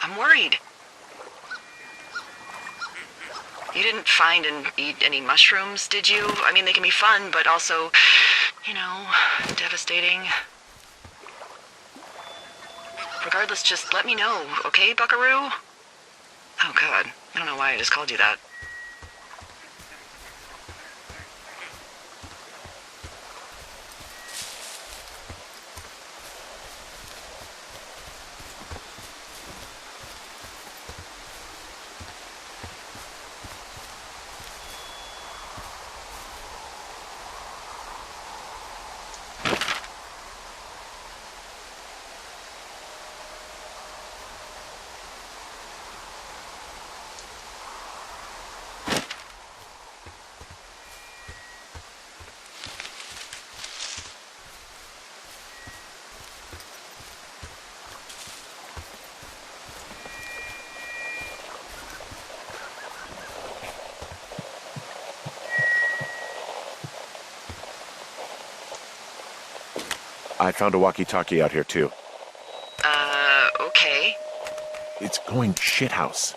I'm worried. You didn't find and eat any mushrooms, did you? I mean, they can be fun, but also, devastating. Regardless, just let me know, okay, buckaroo? Oh, God. I don't know why I just called you that. I found a walkie-talkie out here, too. Okay. It's going shithouse.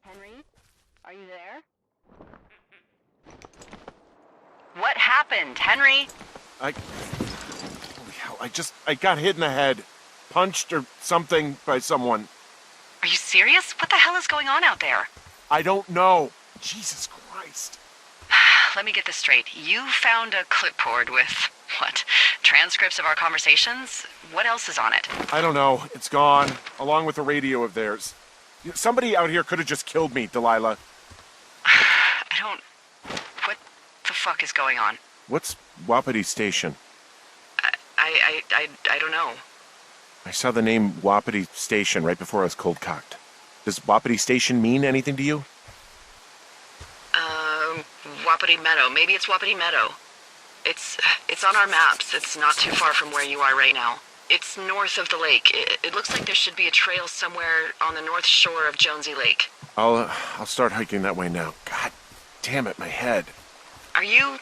Henry, are you there? What happened, Henry? Holy hell, I got hit in the head. Punched or something by someone. Are you serious? What the hell is going on out there? I don't know. Jesus Christ. Let me get this straight. You found a clipboard with, what, transcripts of our conversations? What else is on it? I don't know. It's gone, along with a radio of theirs. Somebody out here could have just killed me, Delilah. What the fuck is going on? What's Wapiti Station? I don't know. I saw the name Wapiti Station right before I was cold-cocked. Does Wapiti Station mean anything to you? Wapiti Meadow. Maybe it's Wapiti Meadow. It's on our maps. It's not too far from where you are right now. It's north of the lake. It looks like there should be a trail somewhere on the north shore of Jonesy Lake. I'll start hiking that way now. God damn it, my head. Are you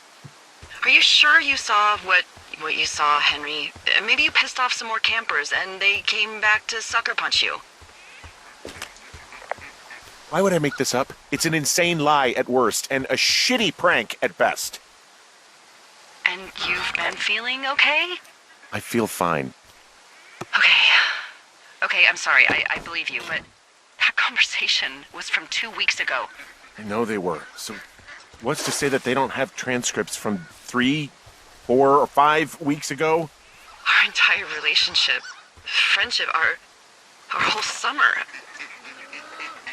sure you saw what you saw, Henry? Maybe you pissed off some more campers and they came back to sucker punch you. Why would I make this up? It's an insane lie at worst, and a shitty prank at best. And you've been feeling okay? I feel fine. Okay. Okay, I'm sorry. I believe you, but that conversation was from 2 weeks ago. I know they were. So what's to say that they don't have transcripts from 3, 4, or 5 weeks ago? Our entire relationship, friendship, our whole summer.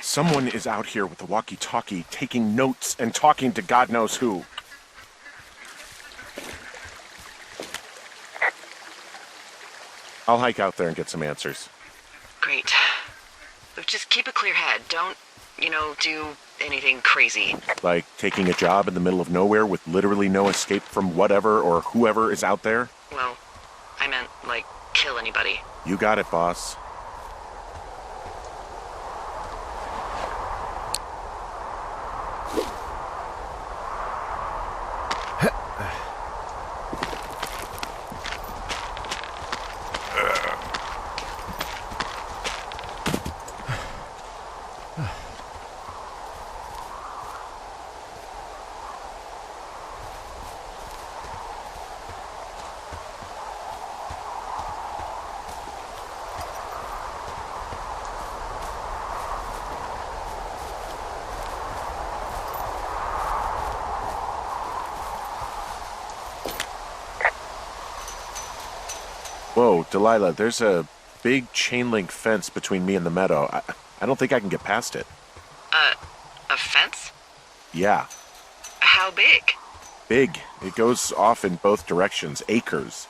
Someone is out here with the walkie-talkie taking notes and talking to God knows who. I'll hike out there and get some answers. Great. Just keep a clear head. Don't, do anything crazy. Like taking a job in the middle of nowhere with literally no escape from whatever or whoever is out there? Well, I meant, kill anybody. You got it, boss. Whoa, Delilah, there's a big chain link fence between me and the meadow. I don't think I can get past it. A fence? Yeah. How big? Big. It goes off in both directions. Acres.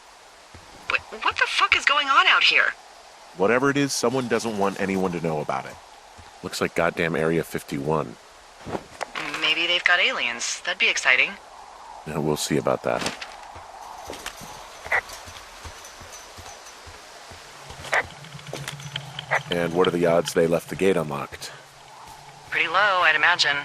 What the fuck is going on out here? Whatever it is, someone doesn't want anyone to know about it. Looks like goddamn Area 51. Maybe they've got aliens. That'd be exciting. Yeah, we'll see about that. And what are the odds they left the gate unlocked? Pretty low, I'd imagine.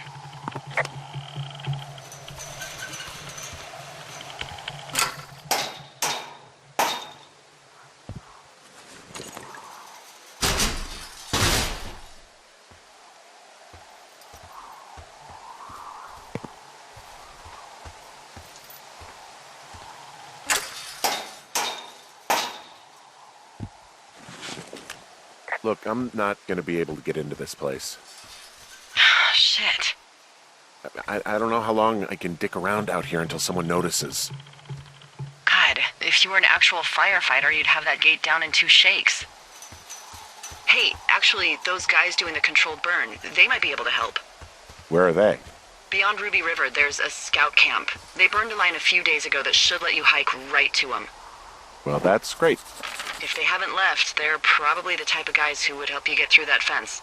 Look, I'm not going to be able to get into this place. Shit. I don't know how long I can dick around out here until someone notices. God, if you were an actual firefighter, you'd have that gate down in 2 shakes. Hey, actually, those guys doing the controlled burn, they might be able to help. Where are they? Beyond Ruby River, there's a scout camp. They burned a line a few days ago that should let you hike right to them. Well, that's great. If they haven't left, they're probably the type of guys who would help you get through that fence.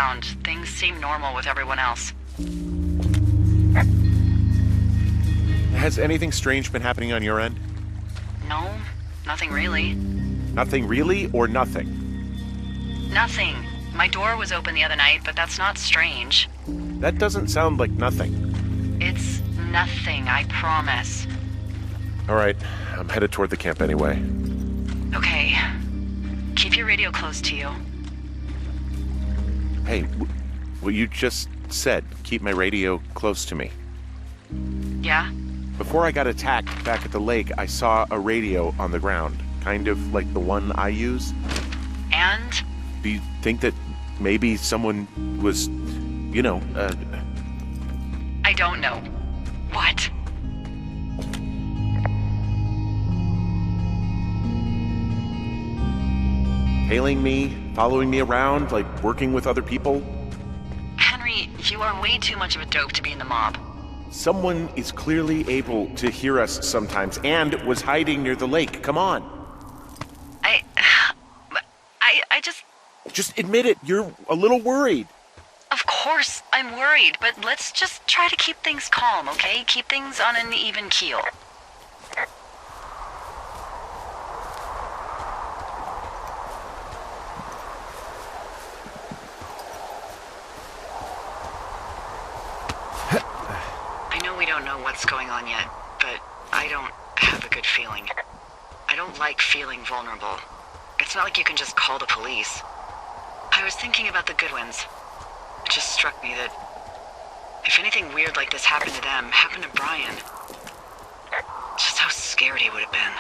around. Things seem normal with everyone else. Has anything strange been happening on your end? No, nothing really. Nothing really, or nothing? Nothing. My door was open the other night, but that's not strange. That doesn't sound like nothing. It's nothing, I promise. All right, I'm headed toward the camp anyway. Okay. Keep your radio close to you. Hey, what you just said, keep my radio close to me. Yeah? Before I got attacked back at the lake, I saw a radio on the ground, kind of like the one I use. And? Do you think that maybe someone was, I don't know. What? tailing me, following me around, like working with other people? Henry, you are way too much of a dope to be in the mob. Someone is clearly able to hear us sometimes and was hiding near the lake. Come on. I just... Just admit it. You're a little worried. Of course, I'm worried, but let's just try to keep things calm, okay? Keep things on an even keel. I know we don't know what's going on yet, but I don't have a good feeling. I don't like feeling vulnerable. It's not like you can just call the police. I was thinking about the Goodwins. It just struck me that if anything weird like this happened to them, happened to Brian, just how scared he would have been.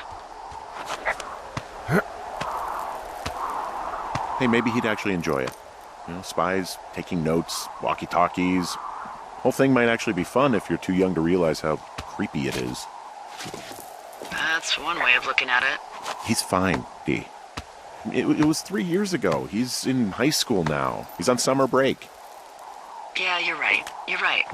Hey, maybe he'd actually enjoy it. You know, spies, taking notes, walkie-talkies. Whole thing might actually be fun if you're too young to realize how creepy it is. That's one way of looking at it. He's fine, Dee. It was 3 years ago. He's in high school now. He's on summer break. Yeah, you're right. You're right.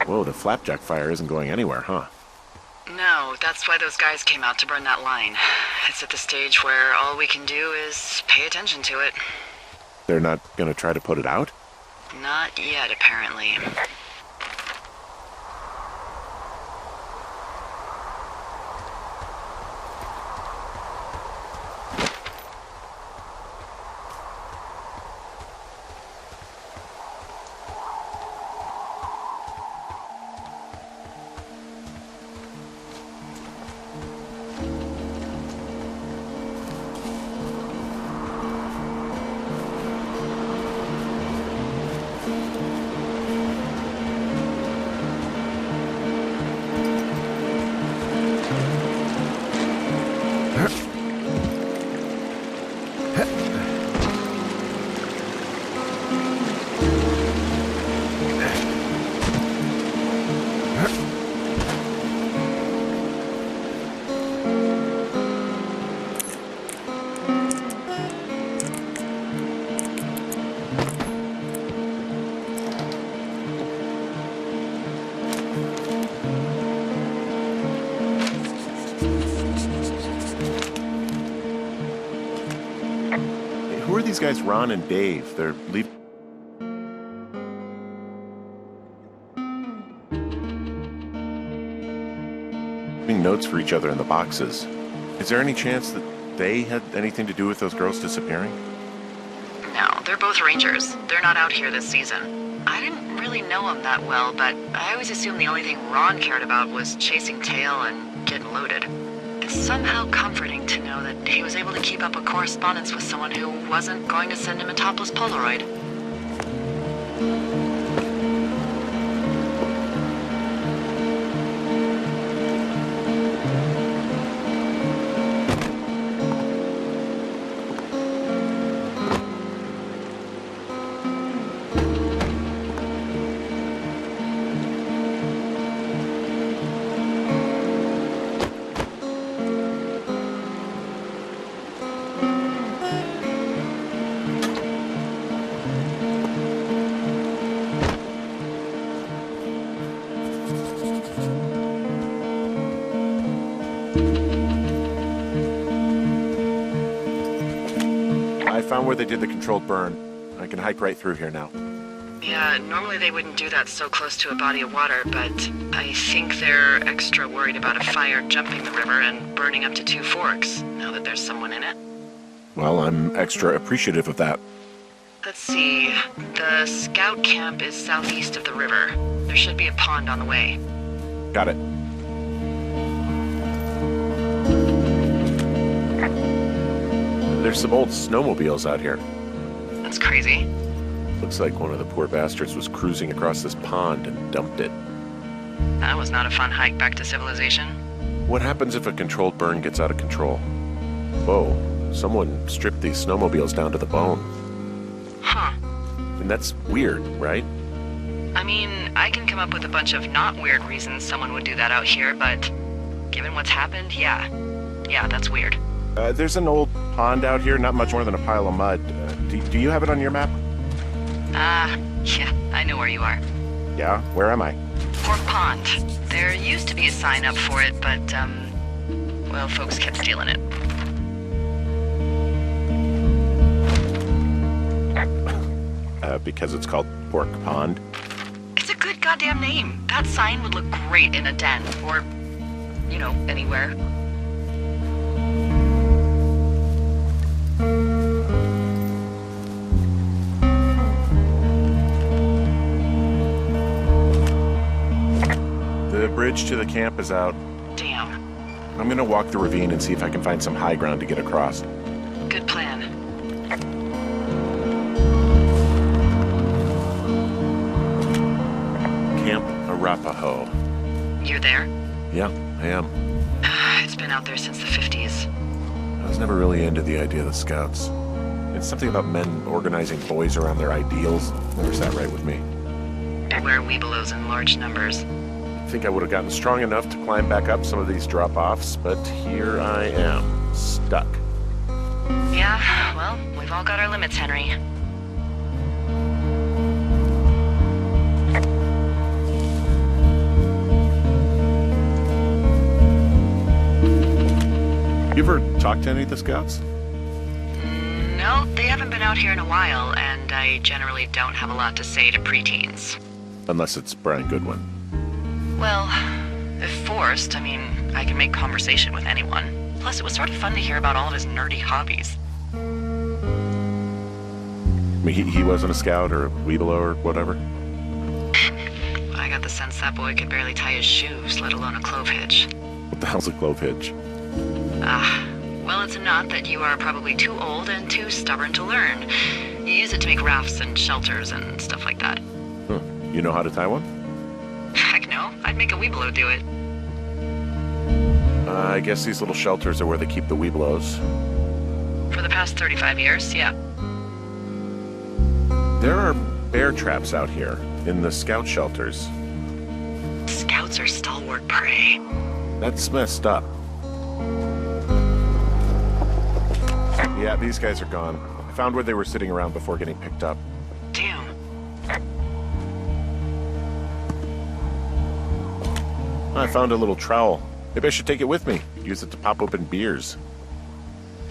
Whoa, the flapjack fire isn't going anywhere, huh? No, that's why those guys came out to burn that line. It's at the stage where all we can do is pay attention to it. They're not gonna try to put it out? Not yet, apparently. Who are these guys, Ron and Dave? They're leaving notes for each other in the boxes. Is there any chance that they had anything to do with those girls disappearing? No, they're both rangers. They're not out here this season. I didn't really know them that well, but I always assumed the only thing Ron cared about was chasing tail and getting loaded. It's somehow comforting to know that he was able to keep up a correspondence with someone who wasn't going to send him a topless Polaroid. I found where they did the controlled burn. I can hike right through here now. Yeah, normally they wouldn't do that so close to a body of water, but I think they're extra worried about a fire jumping the river and burning up to 2 forks, now that there's someone in it. Well, I'm extra appreciative of that. Let's see. The scout camp is southeast of the river. There should be a pond on the way. Got it. There's some old snowmobiles out here. That's crazy. Looks like one of the poor bastards was cruising across this pond and dumped it. That was not a fun hike back to civilization. What happens if a controlled burn gets out of control? Whoa, someone stripped these snowmobiles down to the bone. Huh. And that's weird, right? I mean, I can come up with a bunch of not weird reasons someone would do that out here, but given what's happened, yeah. Yeah, that's weird. There's an old pond out here, not much more than a pile of mud. Do you have it on your map? Yeah, I know where you are. Yeah, where am I? Pork Pond. There used to be a sign up for it, but, well, folks kept stealing it. Because it's called Pork Pond. It's a good goddamn name. That sign would look great in a den, or, you know, anywhere. The bridge to the camp is out. Damn. I'm gonna walk the ravine and see if I can find some high ground to get across. Good plan. Camp Arapaho. You're there? Yeah, I am. It's been out there since the 50s. I was never really into the idea of the Scouts. It's something about men organizing boys around their ideals. Never sat right with me. Beware weebelows in large numbers. I think I would have gotten strong enough to climb back up some of these drop-offs, but here I am, stuck. Yeah, well, we've all got our limits, Henry. You ever talked to any of the Scouts? No, they haven't been out here in a while, and I generally don't have a lot to say to preteens. Unless it's Brian Goodwin. Well, if forced, I mean, I can make conversation with anyone. Plus, it was sort of fun to hear about all of his nerdy hobbies. I mean, he wasn't a Scout or a Weebelo or whatever? I got the sense that boy could barely tie his shoes, let alone a clove hitch. What the hell's a clove hitch? Well, it's a knot that you are probably too old and too stubborn to learn. You use it to make rafts and shelters and stuff like that. Huh. You know how to tie one? Heck no, I'd make a weebelo do it. I guess these little shelters are where they keep the Weebelos. For the past 35 years, yeah. There are bear traps out here in the Scout shelters. Scouts are stalwart prey. That's messed up. Yeah, these guys are gone. I found where they were sitting around before getting picked up. Damn. I found a little trowel. Maybe I should take it with me. Use it to pop open beers.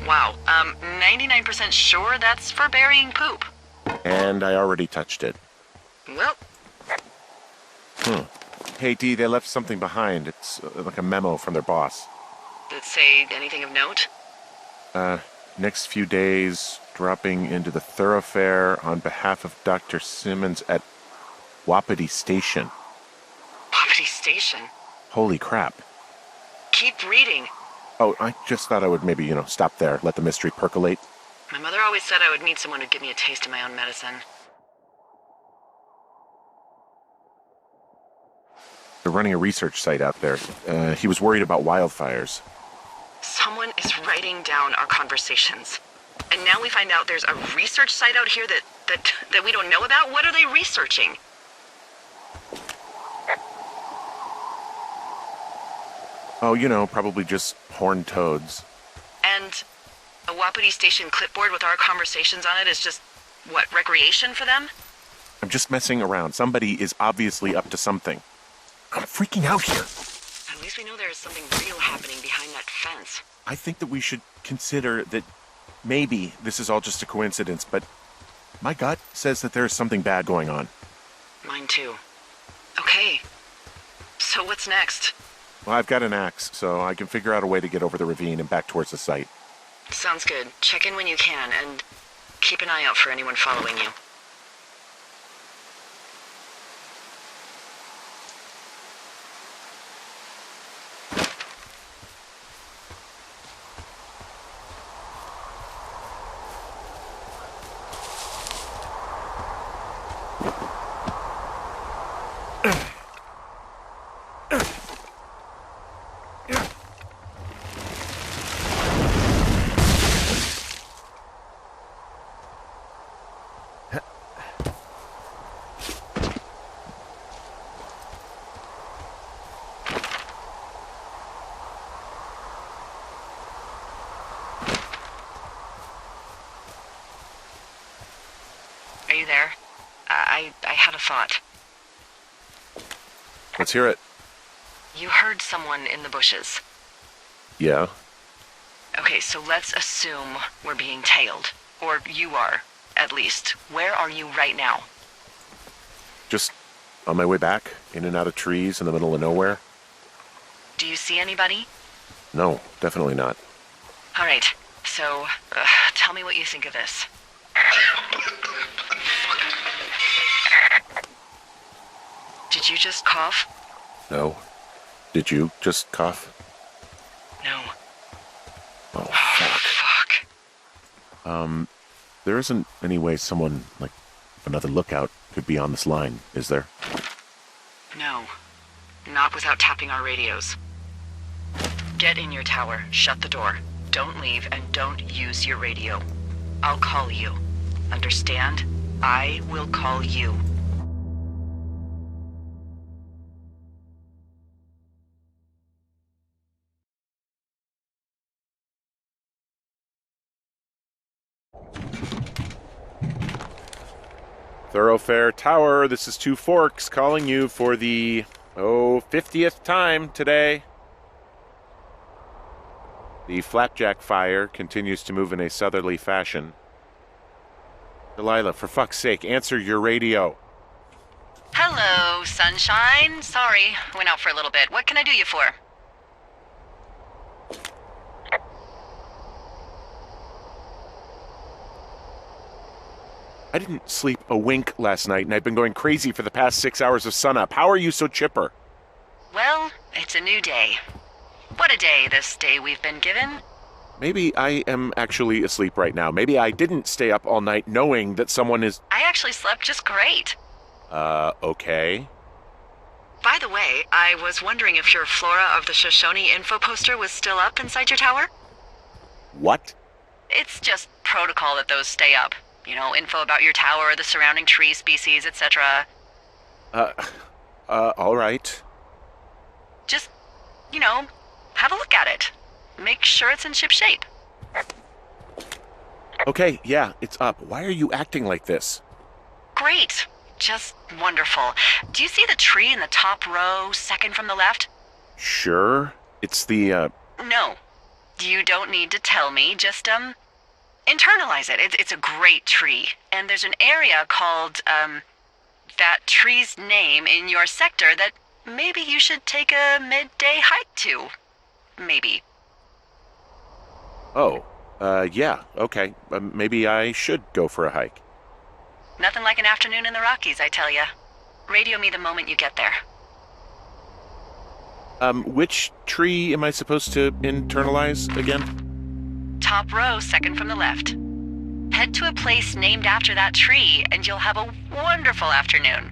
Wow, 99% sure that's for burying poop. And I already touched it. Well, Hey, Dee, they left something behind. It's like a memo from their boss. did it say anything of note? Next few days, dropping into the thoroughfare on behalf of Dr. Simmons at Wapiti Station. Wapiti Station? Holy crap. Keep reading. Oh, I just thought I would maybe, stop there, let the mystery percolate. My mother always said I would meet someone who'd give me a taste of my own medicine. They're running a research site out there. He was worried about wildfires. Someone is writing down our conversations. And now we find out there's a research site out here that we don't know about? What are they researching? Oh, probably just horned toads. And a Wapiti Station clipboard with our conversations on it is just, what, recreation for them? I'm just messing around. Somebody is obviously up to something. I'm freaking out here. At least we know there is something real happening behind that fence. I think that we should consider that maybe this is all just a coincidence, but my gut says that there is something bad going on. Mine too. Okay. So what's next? Well, I've got an axe, so I can figure out a way to get over the ravine and back towards the site. Sounds good. Check in when you can, and keep an eye out for anyone following you. Are you there? I had a thought. Let's hear it. You heard someone in the bushes. Yeah? Okay, so let's assume we're being tailed. Or you are, at least. Where are you right now? Just on my way back, in and out of trees in the middle of nowhere. Do you see anybody? No, definitely not. All right, so tell me what you think of this. Did you just cough? No. Did you just cough? No. Oh, Fuck. There isn't any way someone, like another lookout, could be on this line, is there? No. Not without tapping our radios. Get in your tower, shut the door. Don't leave, and don't use your radio. I'll call you. Understand? I will call you. Thoroughfare Tower, this is Two Forks calling you for the, 50th time today. The flapjack fire continues to move in a southerly fashion. Delilah, for fuck's sake, answer your radio. Hello, sunshine. Sorry, went out for a little bit. What can I do you for? I didn't sleep a wink last night, and I've been going crazy for the past 6 hours of sunup. How are you so chipper? Well, it's a new day. What a day, this day we've been given. Maybe I am actually asleep right now. Maybe I didn't stay up all night knowing that someone is... I actually slept just great. Okay. By the way, I was wondering if your Flora of the Shoshone info poster was still up inside your tower? What? It's just protocol that those stay up. You know, info about your tower, the surrounding tree species, etc. All right. Just, have a look at it. Make sure it's in ship shape. Okay, yeah, it's up. Why are you acting like this? Great. Just wonderful. Do you see the tree in the top row, second from the left? Sure. It's the, No. You don't need to tell me. Just, internalize it. It's a great tree. And there's an area called, that tree's name in your sector that maybe you should take a midday hike to. Maybe. Oh, yeah, okay. Maybe I should go for a hike. Nothing like an afternoon in the Rockies, I tell ya. Radio me the moment you get there. Which tree am I supposed to internalize again? Top row, second from the left. Head to a place named after that tree, and you'll have a wonderful afternoon.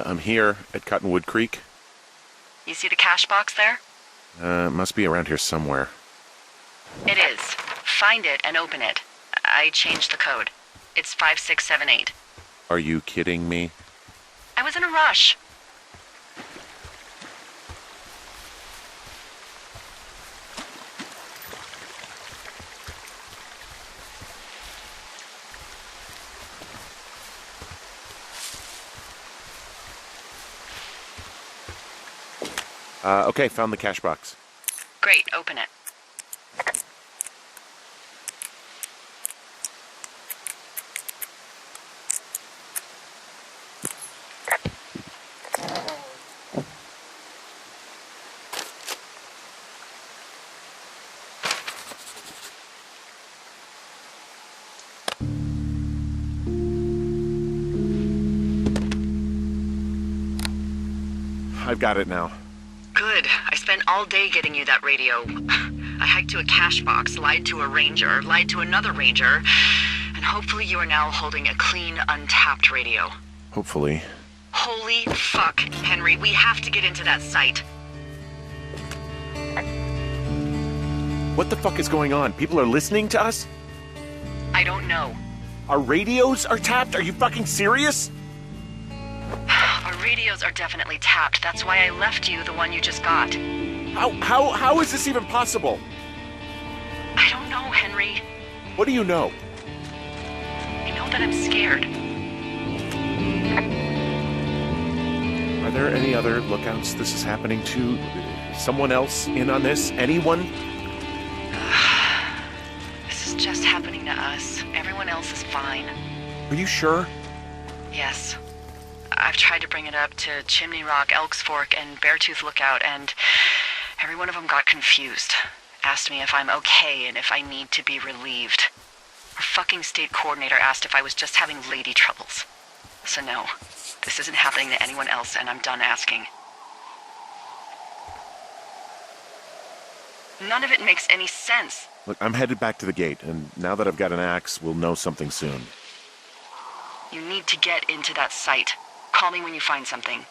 I'm here at Cottonwood Creek. You see the cash box there? Must be around here somewhere. It is. Find it and open it. I changed the code. It's 5678. Are you kidding me? I was in a rush. Okay, found the cash box. Great, open it. I've got it now. Good. I spent all day getting you that radio. I hiked to a cash box, lied to a ranger, lied to another ranger, and hopefully you are now holding a clean, untapped radio. Hopefully. Holy fuck, Henry, we have to get into that site. What the fuck is going on? People are listening to us? I don't know. Our radios are tapped? Are you fucking serious? Our radios are definitely tapped. That's why I left you the one you just got. How is this even possible? I don't know, Henry. What do you know? I know that I'm scared. Are there any other lookouts this is happening to? Someone else in on this? Anyone? This is just happening to us. Everyone else is fine. Are you sure? Yes. I've tried to bring it up to Chimney Rock, Elks Fork, and Beartooth Lookout, and every one of them got confused. Asked me if I'm okay and if I need to be relieved. Our fucking state coordinator asked if I was just having lady troubles. So no, this isn't happening to anyone else, and I'm done asking. None of it makes any sense. Look, I'm headed back to the gate, and now that I've got an axe, we'll know something soon. You need to get into that site. Call me when you find something.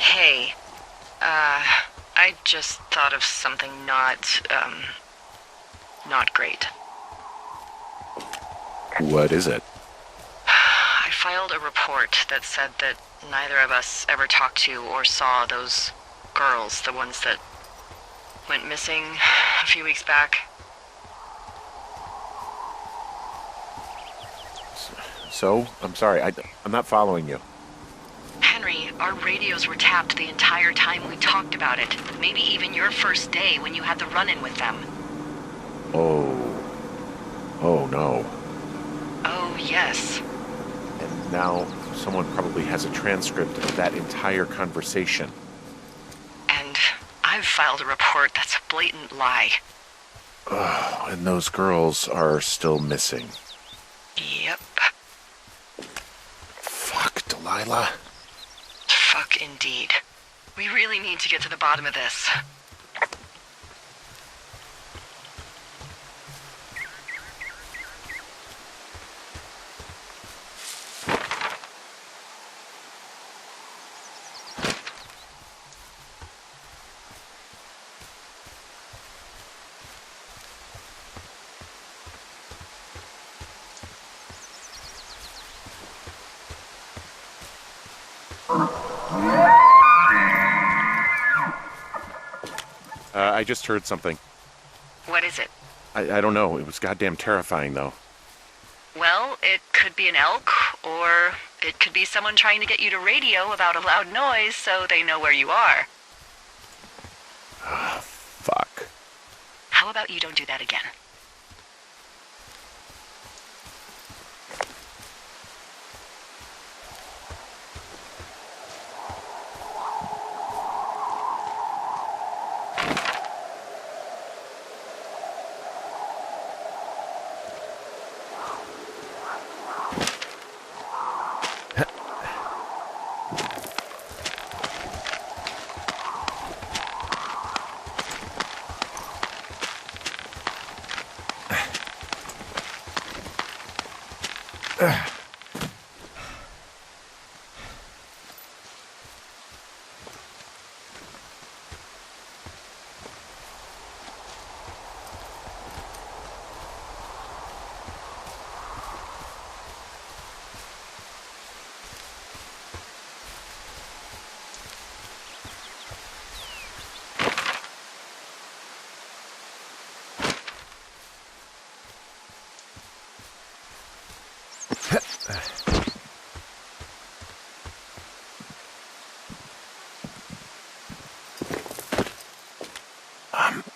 Hey, I just thought of something not great. What is it? I filed a report that said that neither of us ever talked to or saw those girls, the ones that went missing a few weeks back. So? I'm sorry, I'm not following you. Henry, our radios were tapped the entire time we talked about it. Maybe even your first day when you had the run-in with them. Oh no. Oh, yes. And now someone probably has a transcript of that entire conversation. And I've filed a report that's a blatant lie. Oh, and those girls are still missing. Yep. Fuck, Delilah. Fuck indeed. We really need to get to the bottom of this. I just heard something. What is it? I don't know. It was goddamn terrifying, though. Well, it could be an elk, or it could be someone trying to get you to radio about a loud noise so they know where you are. Fuck. How about you don't do that again?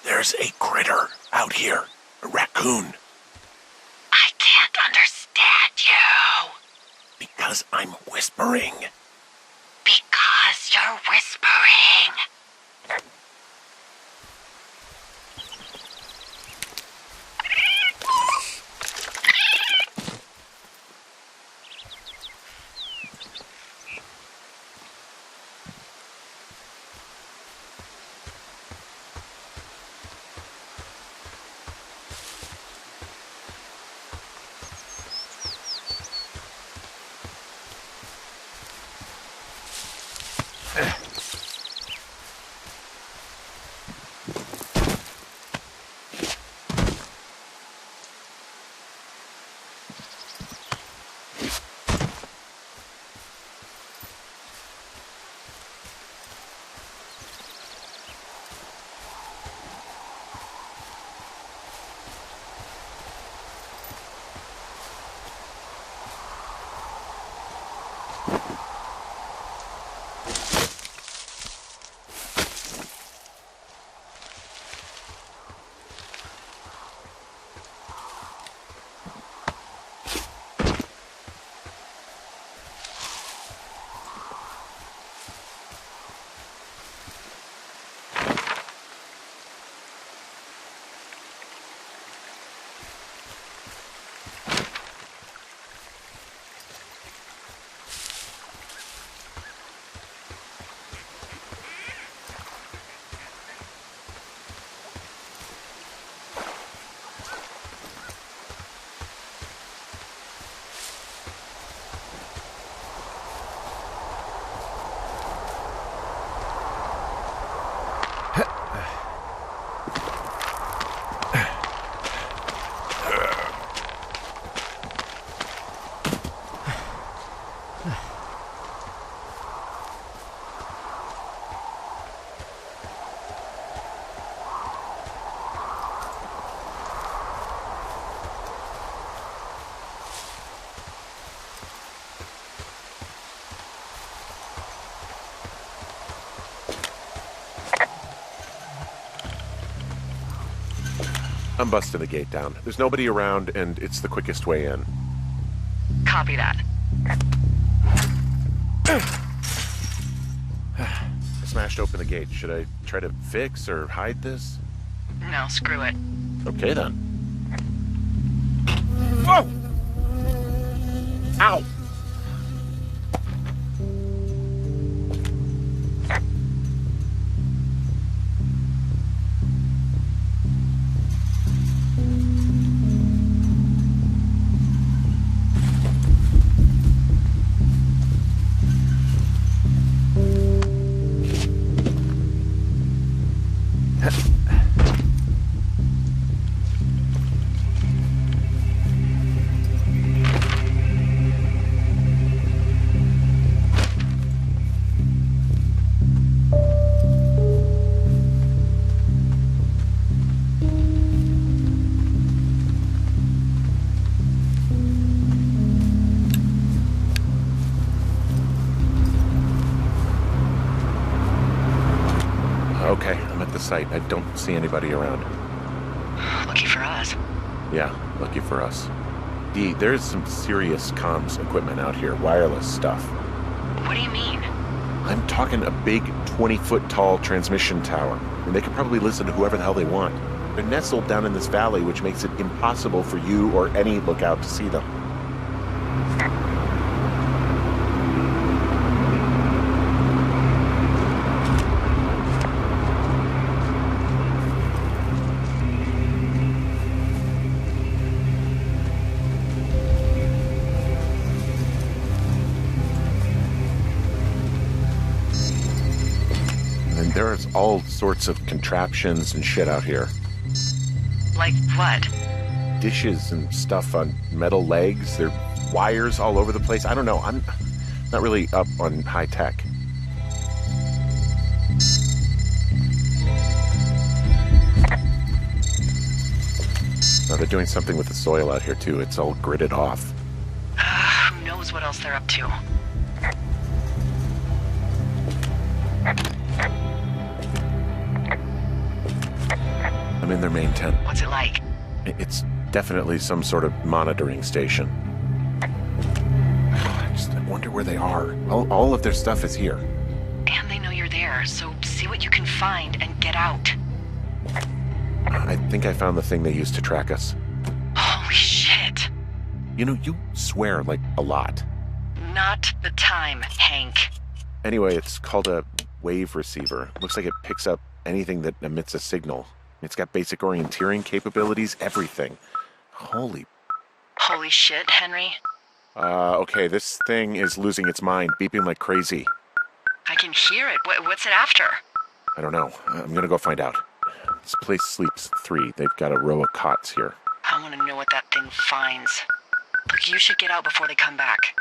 There's a critter out here. A raccoon. I can't understand you. Because I'm whispering. Because you're whispering. I'm busting the gate down. There's nobody around, and it's the quickest way in. Copy that. I smashed open the gate. Should I try to fix or hide this? No, screw it. Okay, then. Whoa! Ow! Okay, I'm at the site. I don't see anybody around. Lucky for us. Yeah, lucky for us. Dee, there's some serious comms equipment out here, wireless stuff. What do you mean? I'm talking a big 20-foot tall transmission tower, and they can probably listen to whoever the hell they want. They're nestled down in this valley, which makes it impossible for you or any lookout to see them. There's all sorts of contraptions and shit out here. Like what? Dishes and stuff on metal legs. There are wires all over the place. I don't know. I'm not really up on high tech. Oh, they're doing something with the soil out here, too. It's all gridded off. Who knows what else they're up to? I'm in their main tent. What's it like? It's definitely some sort of monitoring station. I wonder where they are. All of their stuff is here. And they know you're there, so see what you can find and get out. I think I found the thing they used to track us. Holy shit. You know, you swear like a lot. Not the time, Hank. Anyway, it's called a wave receiver. Looks like it picks up anything that emits a signal. It's got basic orienteering capabilities, everything. Holy shit, Henry. Okay, this thing is losing its mind, beeping like crazy. I can hear it. What's it after? I don't know. I'm gonna go find out. This place sleeps 3. They've got a row of cots here. I want to know what that thing finds. Look, you should get out before they come back.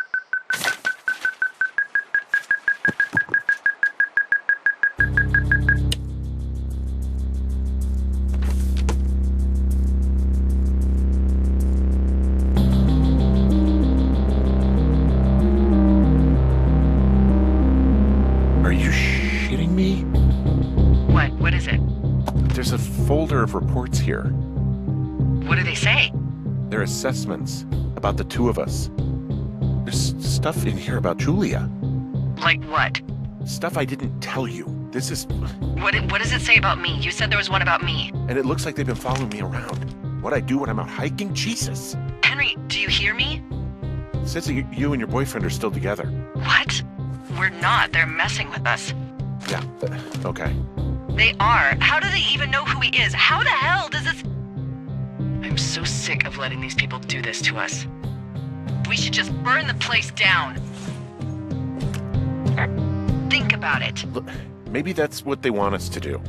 What is it? There's a folder of reports here. What do they say? They're assessments about the 2 of us. There's stuff in here about Julia. Like what? Stuff I didn't tell you. This is... What does it say about me? You said there was one about me. And it looks like they've been following me around. What I do when I'm out hiking? Jesus. Henry, do you hear me? It says that you and your boyfriend are still together. What? We're not. They're messing with us. Yeah, okay. They are. How do they even know who he is? How the hell does this... I'm so sick of letting these people do this to us. We should just burn the place down. Think about it. Look, maybe that's what they want us to do.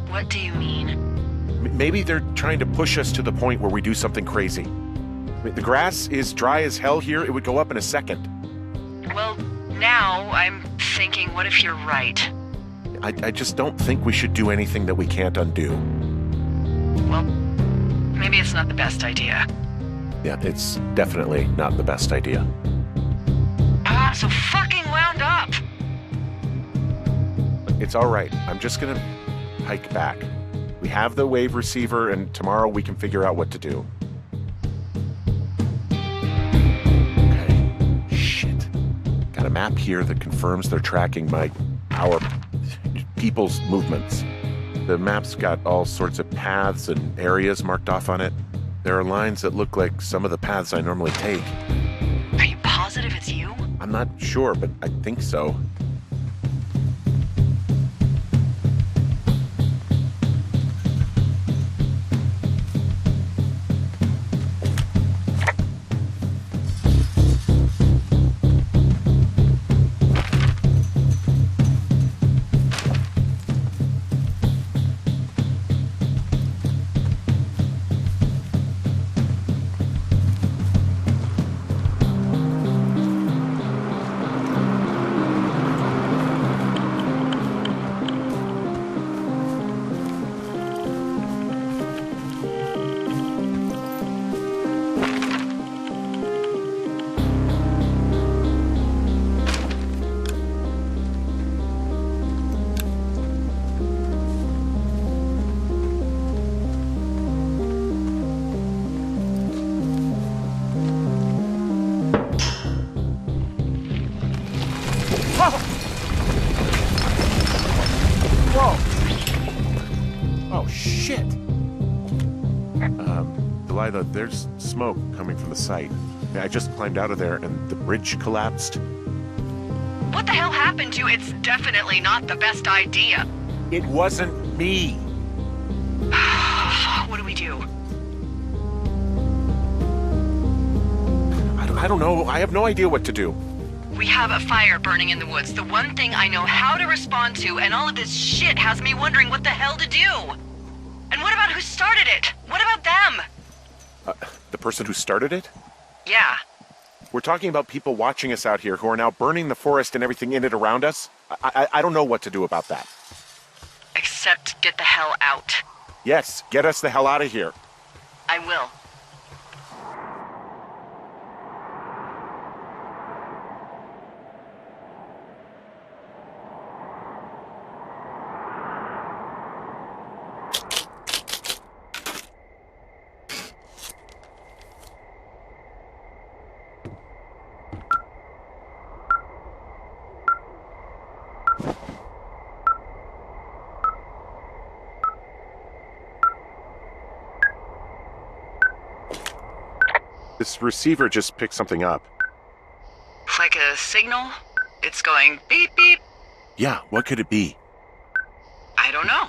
What do you mean? Maybe they're trying to push us to the point where we do something crazy. I mean, the grass is dry as hell here. It would go up in a second. Well, now I'm thinking, what if you're right? I just don't think we should do anything that we can't undo. Well, maybe it's not the best idea. Yeah, it's definitely not the best idea. So fucking wound up! It's all right. I'm just gonna hike back. We have the wave receiver, and tomorrow we can figure out what to do. Okay. Shit. Got a map here that confirms they're tracking our people's movements. The map's got all sorts of paths and areas marked off on it. There are lines that look like some of the paths I normally take. Are you positive it's you? I'm not sure, but I think so. Oh, shit! Delilah, there's smoke coming from the site. I just climbed out of there and the bridge collapsed. What the hell happened to you? It's definitely not the best idea. It wasn't me. What do we do? I don't know. I have no idea what to do. We have a fire burning in the woods. The one thing I know how to respond to, and all of this shit has me wondering what the hell to do. And what about who started it? What about them? The person who started it? Yeah. We're talking about people watching us out here who are now burning the forest and everything in it around us. I don't know what to do about that. Except get the hell out. Yes, get us the hell out of here. I will. This receiver just picked something up. Like a signal? It's going beep beep. Yeah, what could it be? I don't know.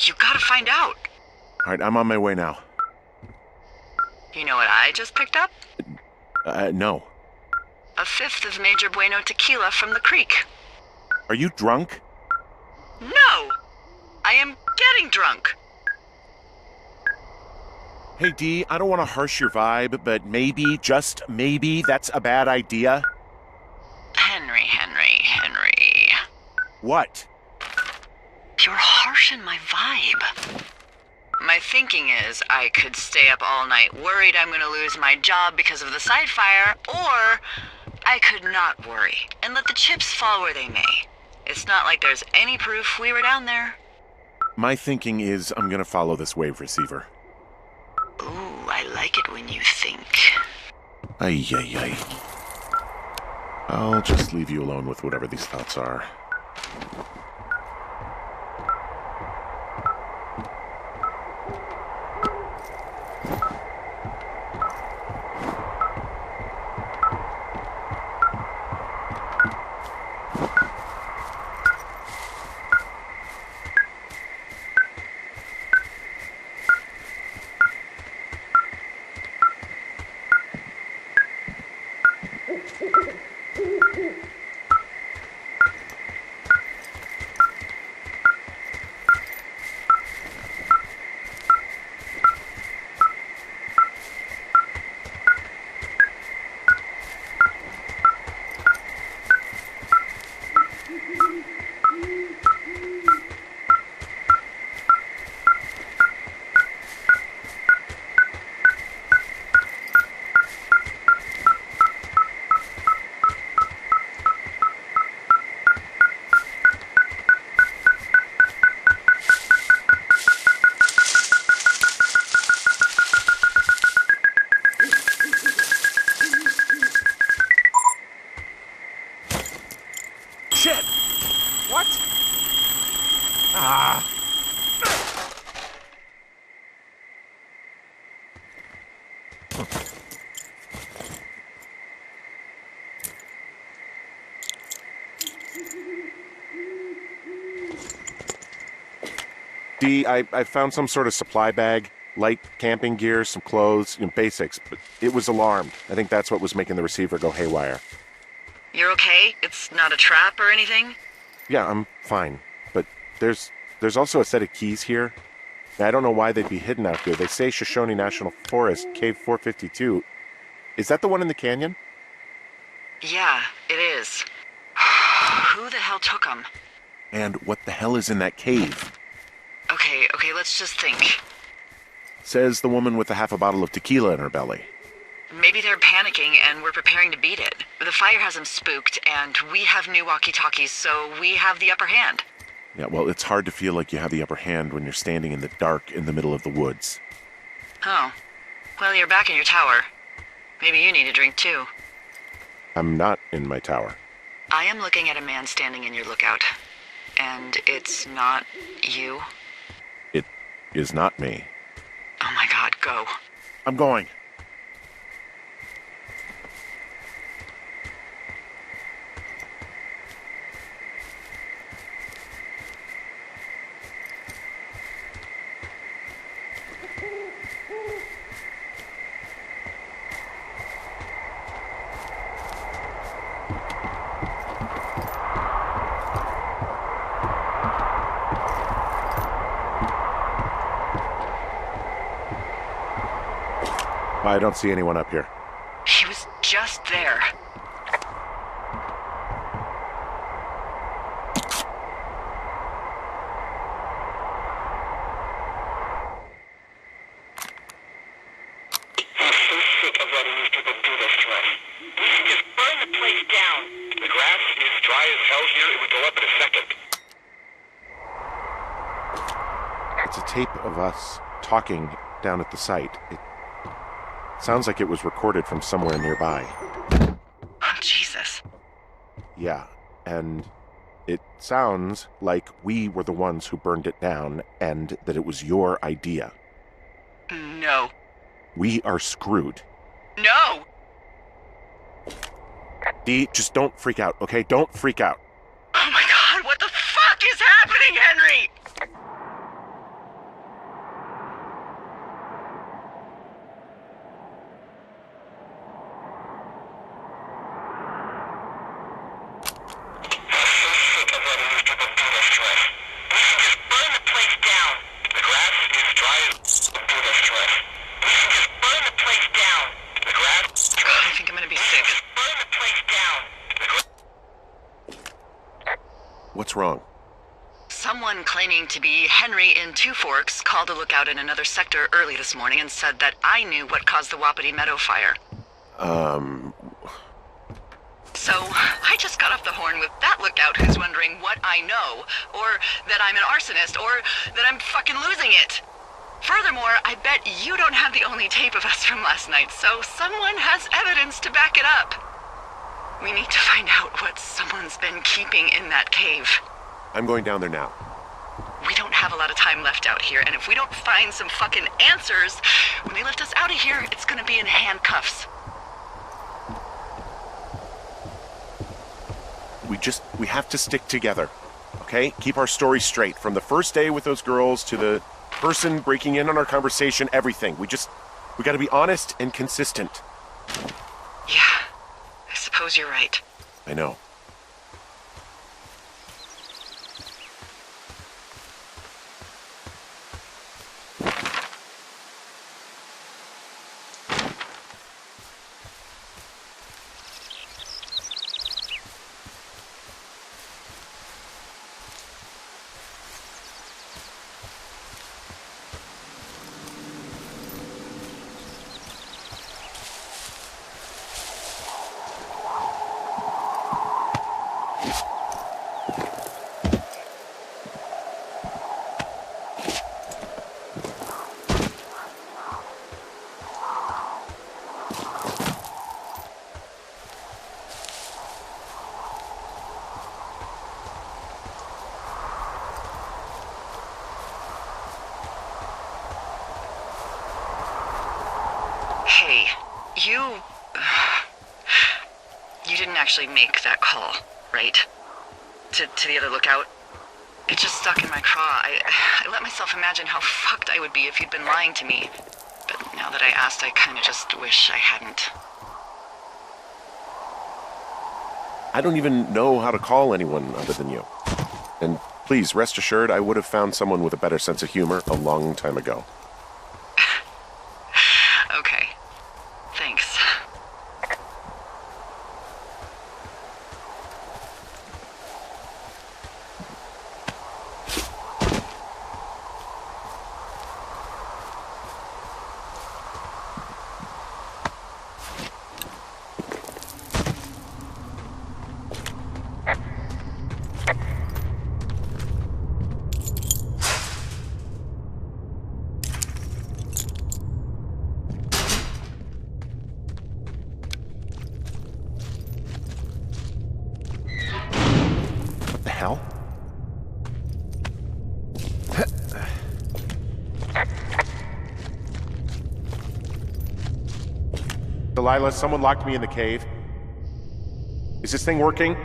You gotta find out. All right, I'm on my way now. You know what I just picked up? No. A fifth of Major Bueno tequila from the creek. Are you drunk? No! I am getting drunk. Hey, Dee, I don't want to harsh your vibe, but maybe, just maybe, that's a bad idea. Henry. What? You're harshing my vibe. My thinking is I could stay up all night worried I'm gonna lose my job because of the side fire, or I could not worry and let the chips fall where they may. It's not like there's any proof we were down there. My thinking is I'm gonna follow this wave receiver. Ooh, I like it when you think. Ay. I'll just leave you alone with whatever these thoughts are. Dee, I found some sort of supply bag, light camping gear, some clothes, basics, but it was alarmed. I think that's what was making the receiver go haywire. You're okay? It's not a trap or anything? Yeah, I'm fine, but there's also a set of keys here. I don't know why they'd be hidden out here. They say Shoshone National Forest, Cave 452. Is that the one in the canyon? Yeah, it is. Who the hell took them? And what the hell is in that cave? Okay, let's just think. Says the woman with a half a bottle of tequila in her belly. Maybe they're panicking and we're preparing to beat it. The fire has them spooked, and we have new walkie-talkies, so we have the upper hand. Yeah, well, it's hard to feel like you have the upper hand when you're standing in the dark in the middle of the woods. Oh. Well, you're back in your tower. Maybe you need a drink, too. I'm not in my tower. I am looking at a man standing in your lookout. And it's not you? It is not me. Oh my god, go. I'm going. I don't see anyone up here. He was just there. It's a tape of us talking down at the site. It sounds like it was recorded from somewhere nearby. Oh, Jesus. Yeah, and it sounds like we were the ones who burned it down and that it was your idea. No. We are screwed. No! Dee, just don't freak out, okay? Don't freak out. Oh my God, what the fuck is happening, Henry? What's wrong? Someone claiming to be Henry in Two Forks called a lookout in another sector early this morning and said that I knew what caused the Wapiti Meadow fire. So, I just got off the horn with that lookout who's wondering what I know, or that I'm an arsonist, or that I'm fucking losing it. Furthermore, I bet you don't have the only tape of us from last night, so someone has evidence to back it up. We need to find out what someone's been keeping in that cave. I'm going down there now. We don't have a lot of time left out here, and if we don't find some fucking answers, when they lift us out of here, it's gonna be in handcuffs. We have to stick together, okay? Keep our story straight. From the first day with those girls to the person breaking in on our conversation, everything. We gotta be honest and consistent. Yeah, I suppose you're right. I know. Hey, you didn't actually make that call, right? To the other lookout? It just stuck in my craw. I let myself imagine how fucked I would be if you'd been lying to me. But now that I asked, I kind of just wish I hadn't. I don't even know how to call anyone other than you. And please, rest assured, I would have found someone with a better sense of humor a long time ago. Okay. Thanks. What the hell? Delilah, someone locked me in the cave. Is this thing working?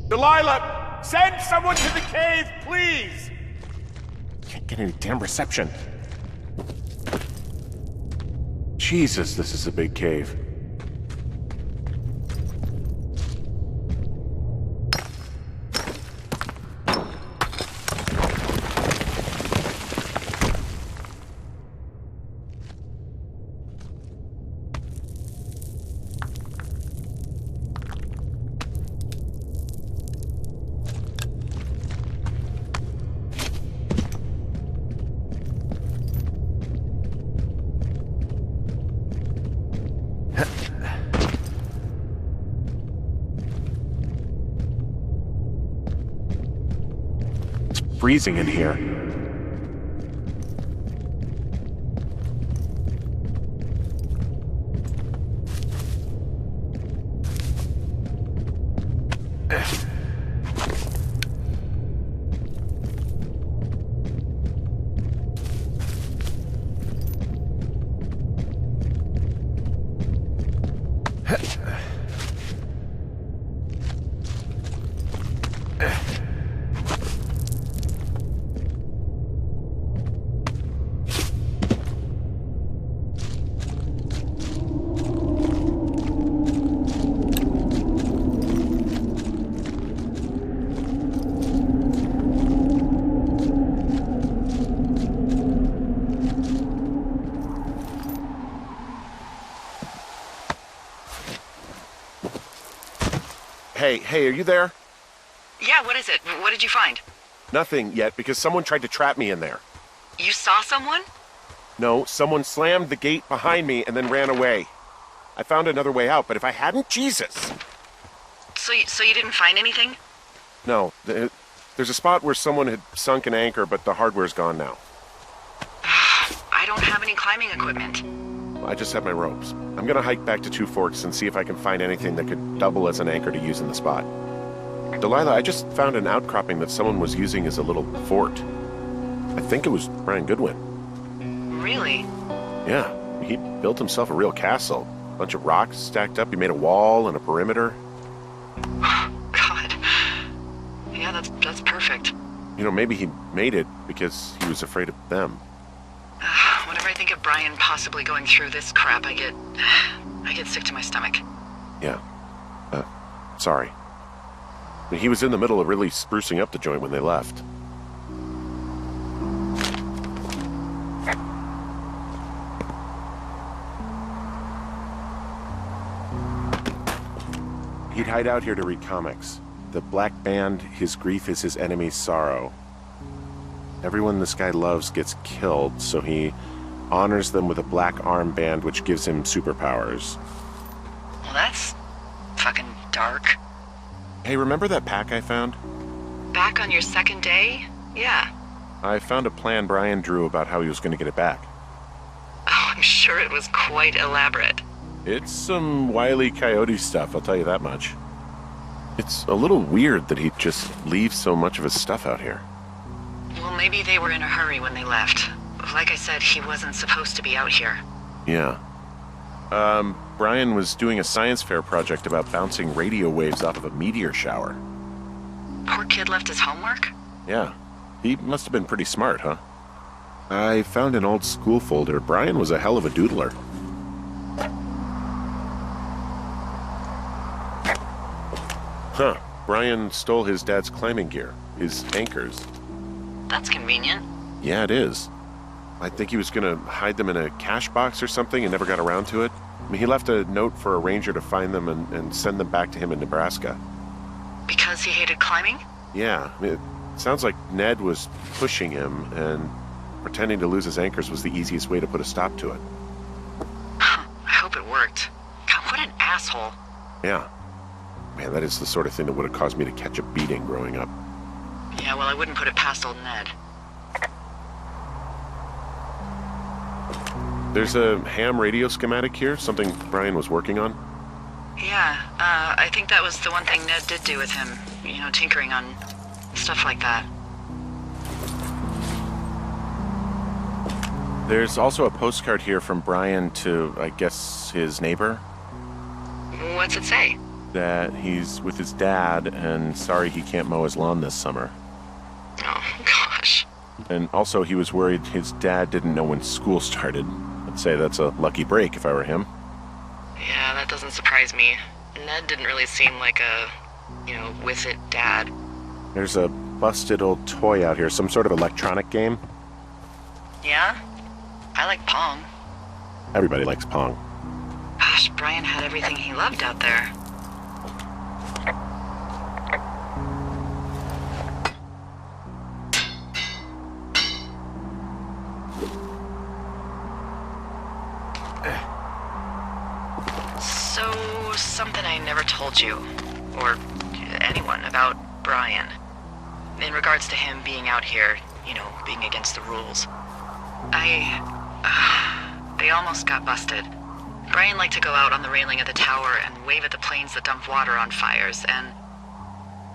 Delilah! Send someone to the cave, please! Can't get any damn reception. Jesus, this is a big cave. freezing in here. Hey, are you there? Yeah, what is it? What did you find? Nothing yet, because someone tried to trap me in there. You saw someone? No, someone slammed the gate behind me and then ran away. I found another way out, but if I hadn't, Jesus! So you didn't find anything? No, there's a spot where someone had sunk an anchor, but the hardware's gone now. I don't have any climbing equipment. I just have my ropes. I'm gonna hike back to Two Forks and see if I can find anything that could double as an anchor to use in the spot. Delilah, I just found an outcropping that someone was using as a little fort. I think it was Brian Goodwin. Really? Yeah, he built himself a real castle. A bunch of rocks stacked up. He made a wall and a perimeter. God. Yeah, that's perfect. You know, maybe he made it because he was afraid of them. Whenever I think of Brian possibly going through this crap, I get sick to my stomach. Yeah. Sorry. I mean, he was in the middle of really sprucing up the joint when they left. He'd hide out here to read comics. The Black Band, his grief is his enemy's sorrow. Everyone this guy loves gets killed, so he honors them with a black armband which gives him superpowers. Well, that's fucking dark. Hey, remember that pack I found? Back on your second day? Yeah. I found a plan Brian drew about how he was going to get it back. Oh, I'm sure it was quite elaborate. It's some Wile E. Coyote stuff, I'll tell you that much. It's a little weird that he'd just leave so much of his stuff out here. Well, maybe they were in a hurry when they left. Like I said, he wasn't supposed to be out here. Yeah. Brian was doing a science fair project about bouncing radio waves off of a meteor shower. Poor kid left his homework? Yeah. He must have been pretty smart, huh? I found an old school folder. Brian was a hell of a doodler. Huh. Brian stole his dad's climbing gear. His anchors. That's convenient. Yeah, it is. I think he was gonna hide them in a cash box or something and never got around to it. I mean, he left a note for a ranger to find them and send them back to him in Nebraska. Because he hated climbing? Yeah, I mean, it sounds like Ned was pushing him, and pretending to lose his anchors was the easiest way to put a stop to it. I hope it worked. God, what an asshole. Yeah. Man, that is the sort of thing that would have caused me to catch a beating growing up. Yeah, well, I wouldn't put it past old Ned. There's a ham radio schematic here, something Brian was working on. Yeah, I think that was the one thing Ned did do with him. You know, tinkering on stuff like that. There's also a postcard here from Brian to, I guess, his neighbor. What's it say? That he's with his dad and sorry he can't mow his lawn this summer. Oh, gosh. And also he was worried his dad didn't know when school started. I'd say that's a lucky break if I were him. Yeah, that doesn't surprise me. Ned didn't really seem like a, with it dad. There's a busted old toy out here, some sort of electronic game. Yeah? I like Pong. Everybody likes Pong. Gosh, Brian had everything he loved out there. So, something I never told you, or anyone, about Brian. in regards to him being out here, you know, being against the rules. They almost got busted. Brian liked to go out on the railing of the tower and wave at the planes that dump water on fires, and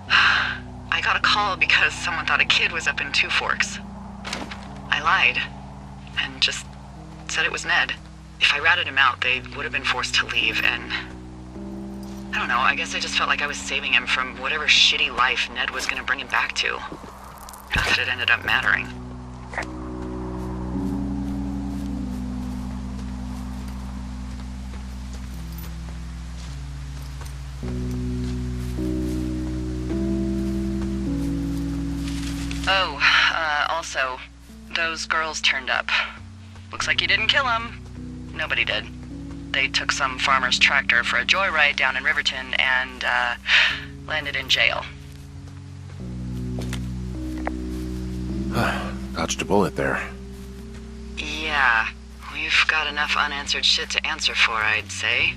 I got a call because someone thought a kid was up in Two Forks. I lied, and just said it was Ned. If I ratted him out, they would have been forced to leave, and I don't know, I guess I just felt like I was saving him from whatever shitty life Ned was gonna bring him back to. Not that it ended up mattering. Oh, also, those girls turned up. Looks like you didn't kill them. Nobody did. They took some farmer's tractor for a joyride down in Riverton and, landed in jail. Dodged a bullet there. Yeah, we've got enough unanswered shit to answer for, I'd say.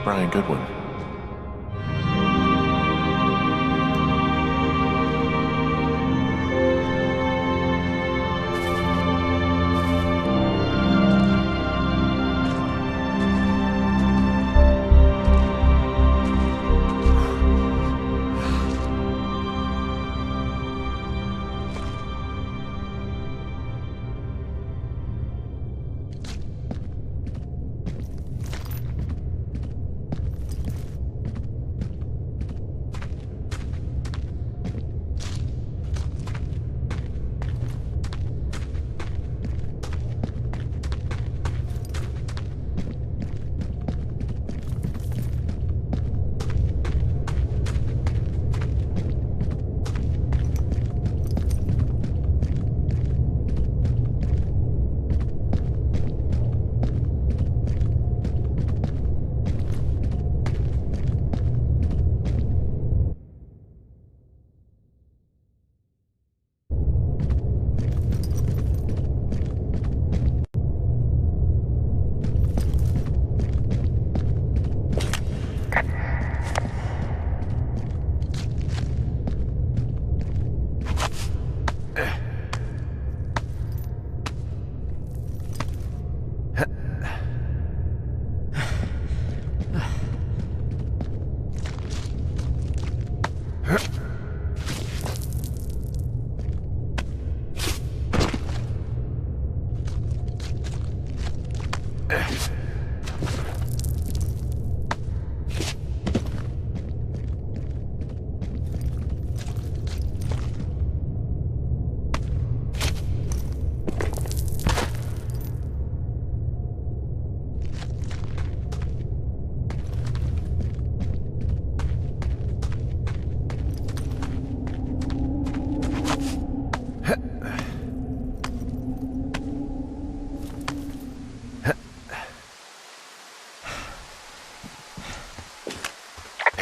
Brian, good one.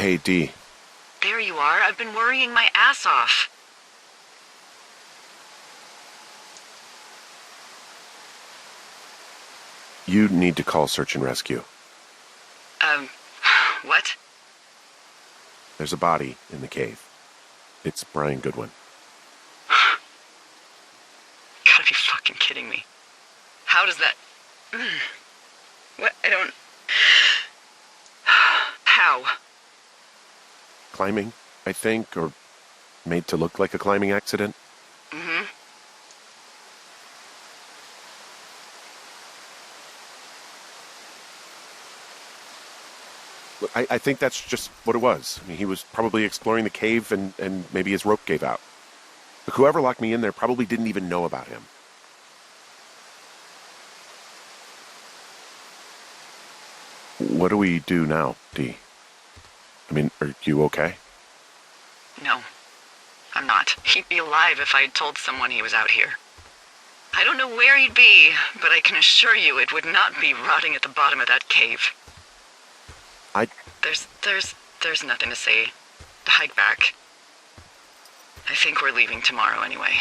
Hey, Dee. There you are. I've been worrying my ass off. You need to call search and rescue. What? There's a body in the cave. It's Brian Goodwin. Gotta be fucking kidding me. How does that... What? I don't... How? Climbing, I think, or made to look like a climbing accident. Mm-hmm. Look, I think that's just what it was. I mean, he was probably exploring the cave and maybe his rope gave out. Look, whoever locked me in there probably didn't even know about him. What do we do now, Dee? I mean, are you okay? No, I'm not. He'd be alive if I had told someone he was out here. I don't know where he'd be, but I can assure you it would not be rotting at the bottom of that cave. There's nothing to say. Hike back. I think we're leaving tomorrow anyway.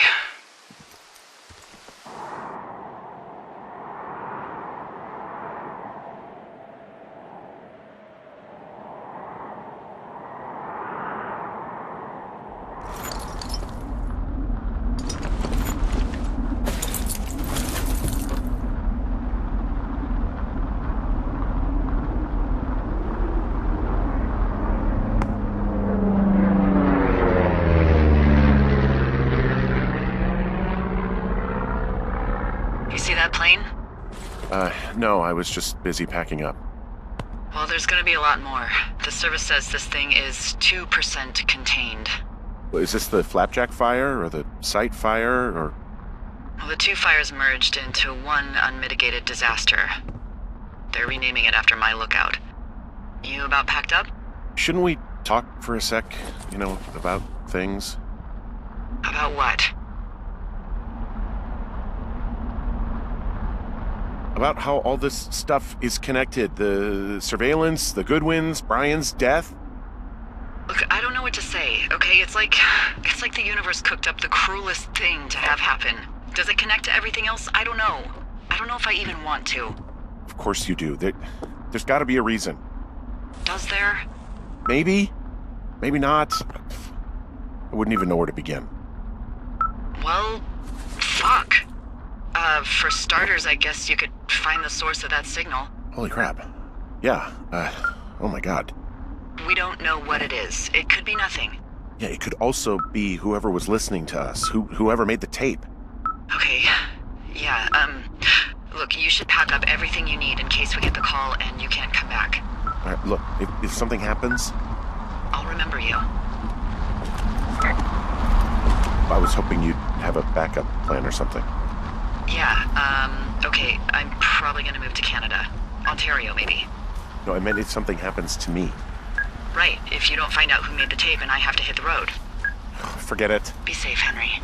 No, I was just busy packing up. Well, there's gonna be a lot more. The service says this thing is 2% contained. Is this the Flapjack fire, or the site fire, or... Well, the two fires merged into one unmitigated disaster. They're renaming it after my lookout. You about packed up? Shouldn't we talk for a sec, about things? About what? About how all this stuff is connected. The surveillance, the Goodwins, Brian's death. Look, I don't know what to say, okay? It's like the universe cooked up the cruelest thing to have happen. Does it connect to everything else? I don't know. I don't know if I even want to. Of course you do. There's got to be a reason. Does there? Maybe. Maybe not. I wouldn't even know where to begin. Well, fuck. For starters, I guess you could find the source of that signal. Holy crap. Yeah, oh my god. We don't know what it is. It could be nothing. Yeah, it could also be whoever was listening to us, whoever made the tape. Okay, yeah, look, you should pack up everything you need in case we get the call and you can't come back. All right, look, if something happens... I'll remember you. I was hoping you'd have a backup plan or something. Yeah, okay, I'm probably gonna move to Canada. Ontario, maybe. No, I meant if something happens to me. Right, if you don't find out who made the tape and I have to hit the road. Forget it. Be safe, Henry.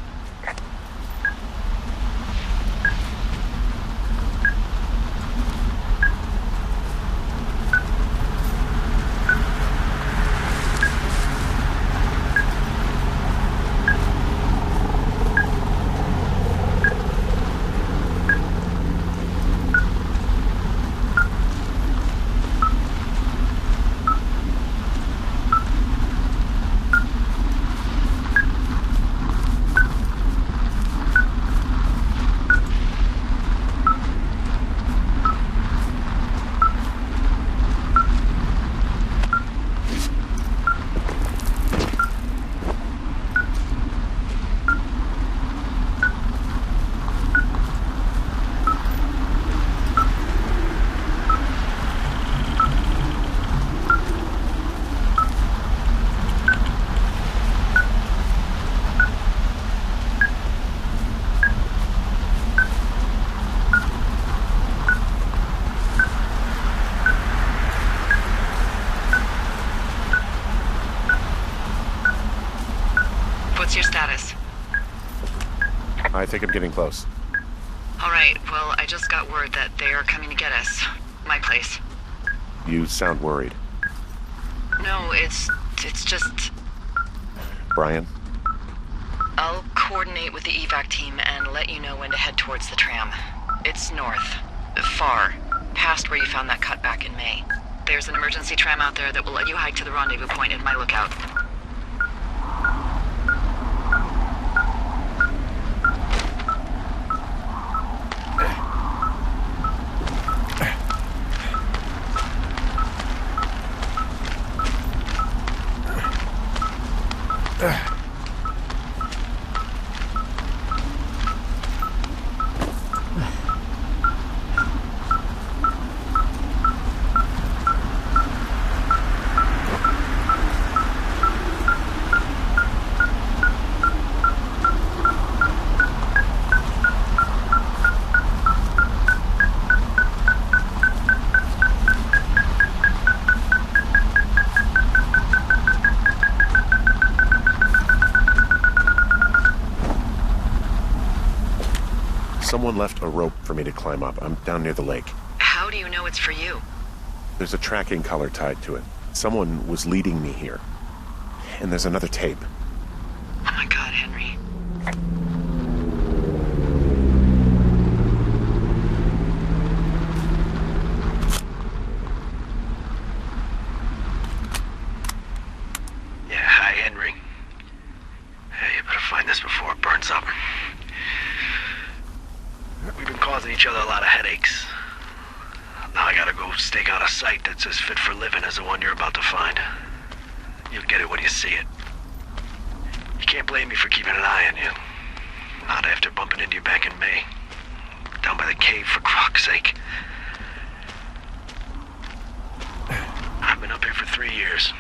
What's your status? I think I'm getting close. All right, well, I just got word that they are coming to get us. My place. You sound worried. No, it's just... Brian? I'll coordinate with the evac team and let you know when to head towards the tram. It's north. Far. Past where you found that cut back in May. There's an emergency tram out there that will let you hike to the rendezvous point in my lookout. Someone left a rope for me to climb up. I'm down near the lake. How do you know it's for you? There's a tracking collar tied to it. Someone was leading me here. And there's another tape. Oh my god, Henry. Yeah, hi, Henry. Hey, you better find this before it burns up. We've been causing each other a lot of headaches. Now I gotta go stake out a site that's as fit for living as the one you're about to find. You'll get it when you see it. You can't blame me for keeping an eye on you. Not after bumping into you back in May. Down by the cave, for croc's sake. I've been up here for 3 years.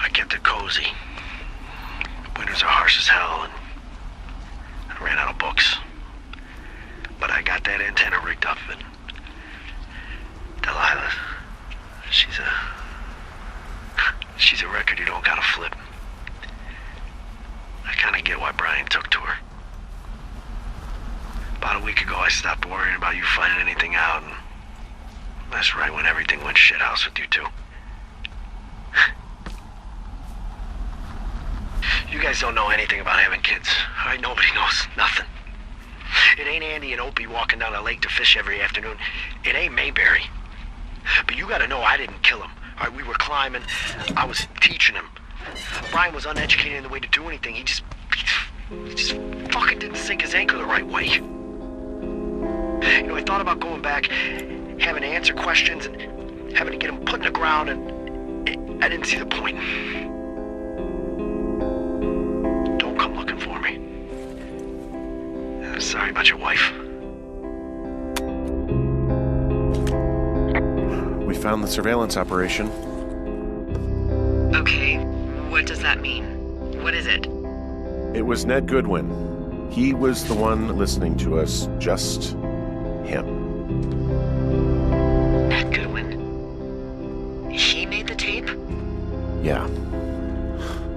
I kept it cozy. Winters are harsh as hell, and I ran out of books. But I got that antenna rigged up, and Delilah, she's a record you don't gotta flip. I kinda get why Brian took to her. About a week ago, I stopped worrying about you finding anything out, and that's right when everything went shithouse with you two. You guys don't know anything about having kids. All right, nobody knows nothing. It ain't Andy and Opie walking down the lake to fish every afternoon. It ain't Mayberry. But you gotta know I didn't kill him. All right, we were climbing. I was teaching him. Brian was uneducated in the way to do anything. He just fucking didn't sink his anchor the right way. You know, I thought about going back, having to answer questions, and having to get him put in the ground, and I didn't see the point. Don't come looking for me. Sorry about your wife. We found the surveillance operation. Okay, what does that mean? What is it? It was Ned Goodwin. He was the one listening to us. Just him. Ned Goodwin? He made the tape? Yeah.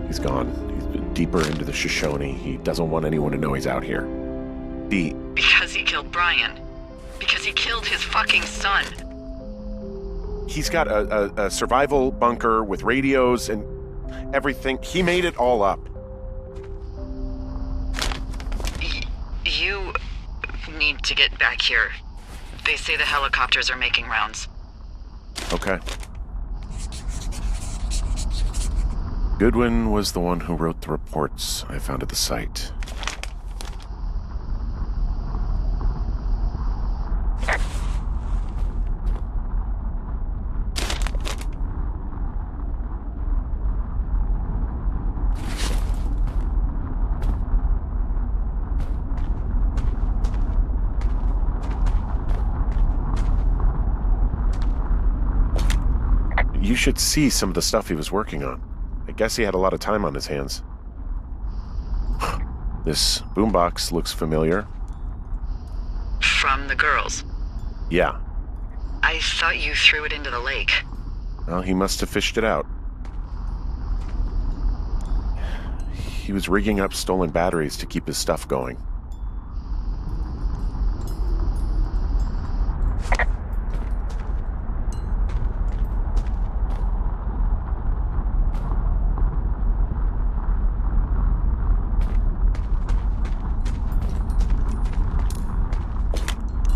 He's gone. He's been deeper into the Shoshone. He doesn't want anyone to know he's out here. Because he killed Brian. Because he killed his fucking son. He's got a survival bunker with radios and everything. He made it all up. You need to get back here. They say the helicopters are making rounds. Okay. Goodwin was the one who wrote the reports I found at the site. You should see some of the stuff he was working on. I guess he had a lot of time on his hands. This boombox looks familiar. From the girls? Yeah. I thought you threw it into the lake. Well, he must have fished it out. He was rigging up stolen batteries to keep his stuff going.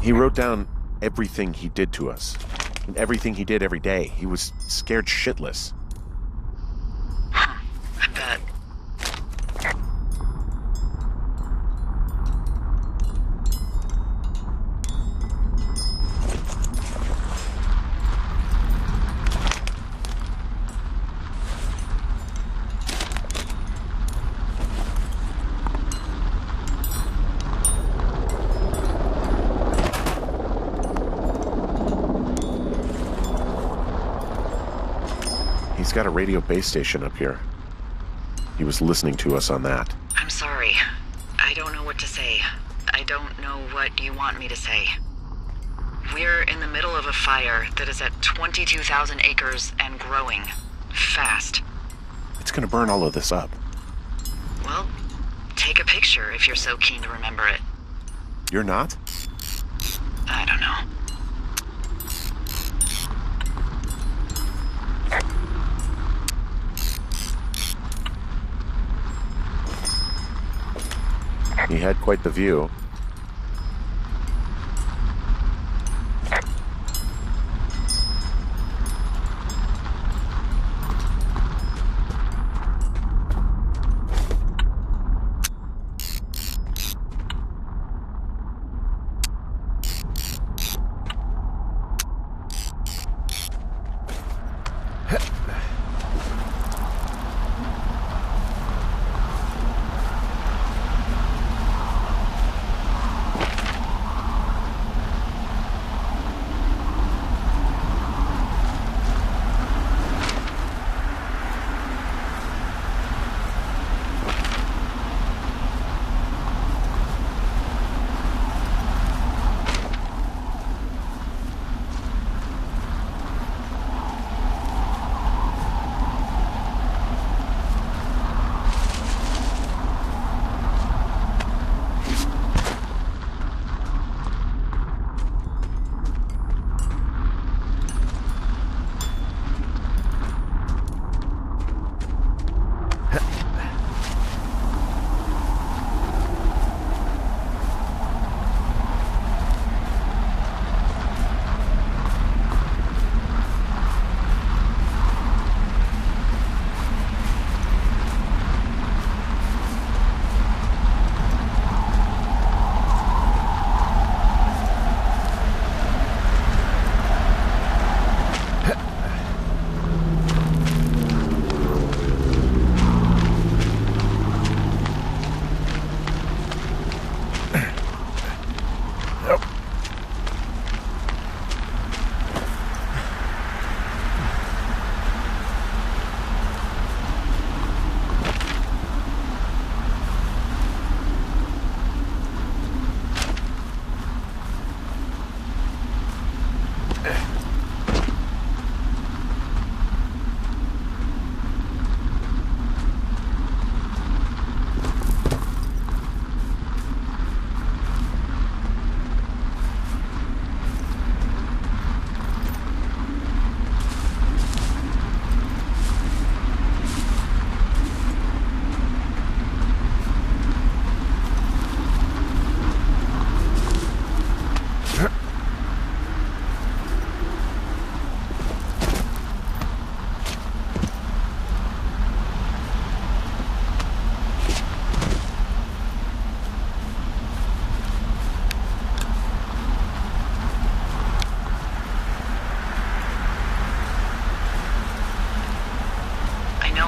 He wrote down everything he did to us. And everything he did every day. He was scared shitless. I bet. He's got a radio base station up here. He was listening to us on that. I'm sorry. I don't know what to say. I don't know what you want me to say. We're in the middle of a fire that is at 22,000 acres and growing. Fast. It's gonna burn all of this up. Well, take a picture if you're so keen to remember it. You're not? I don't know. He had quite the view.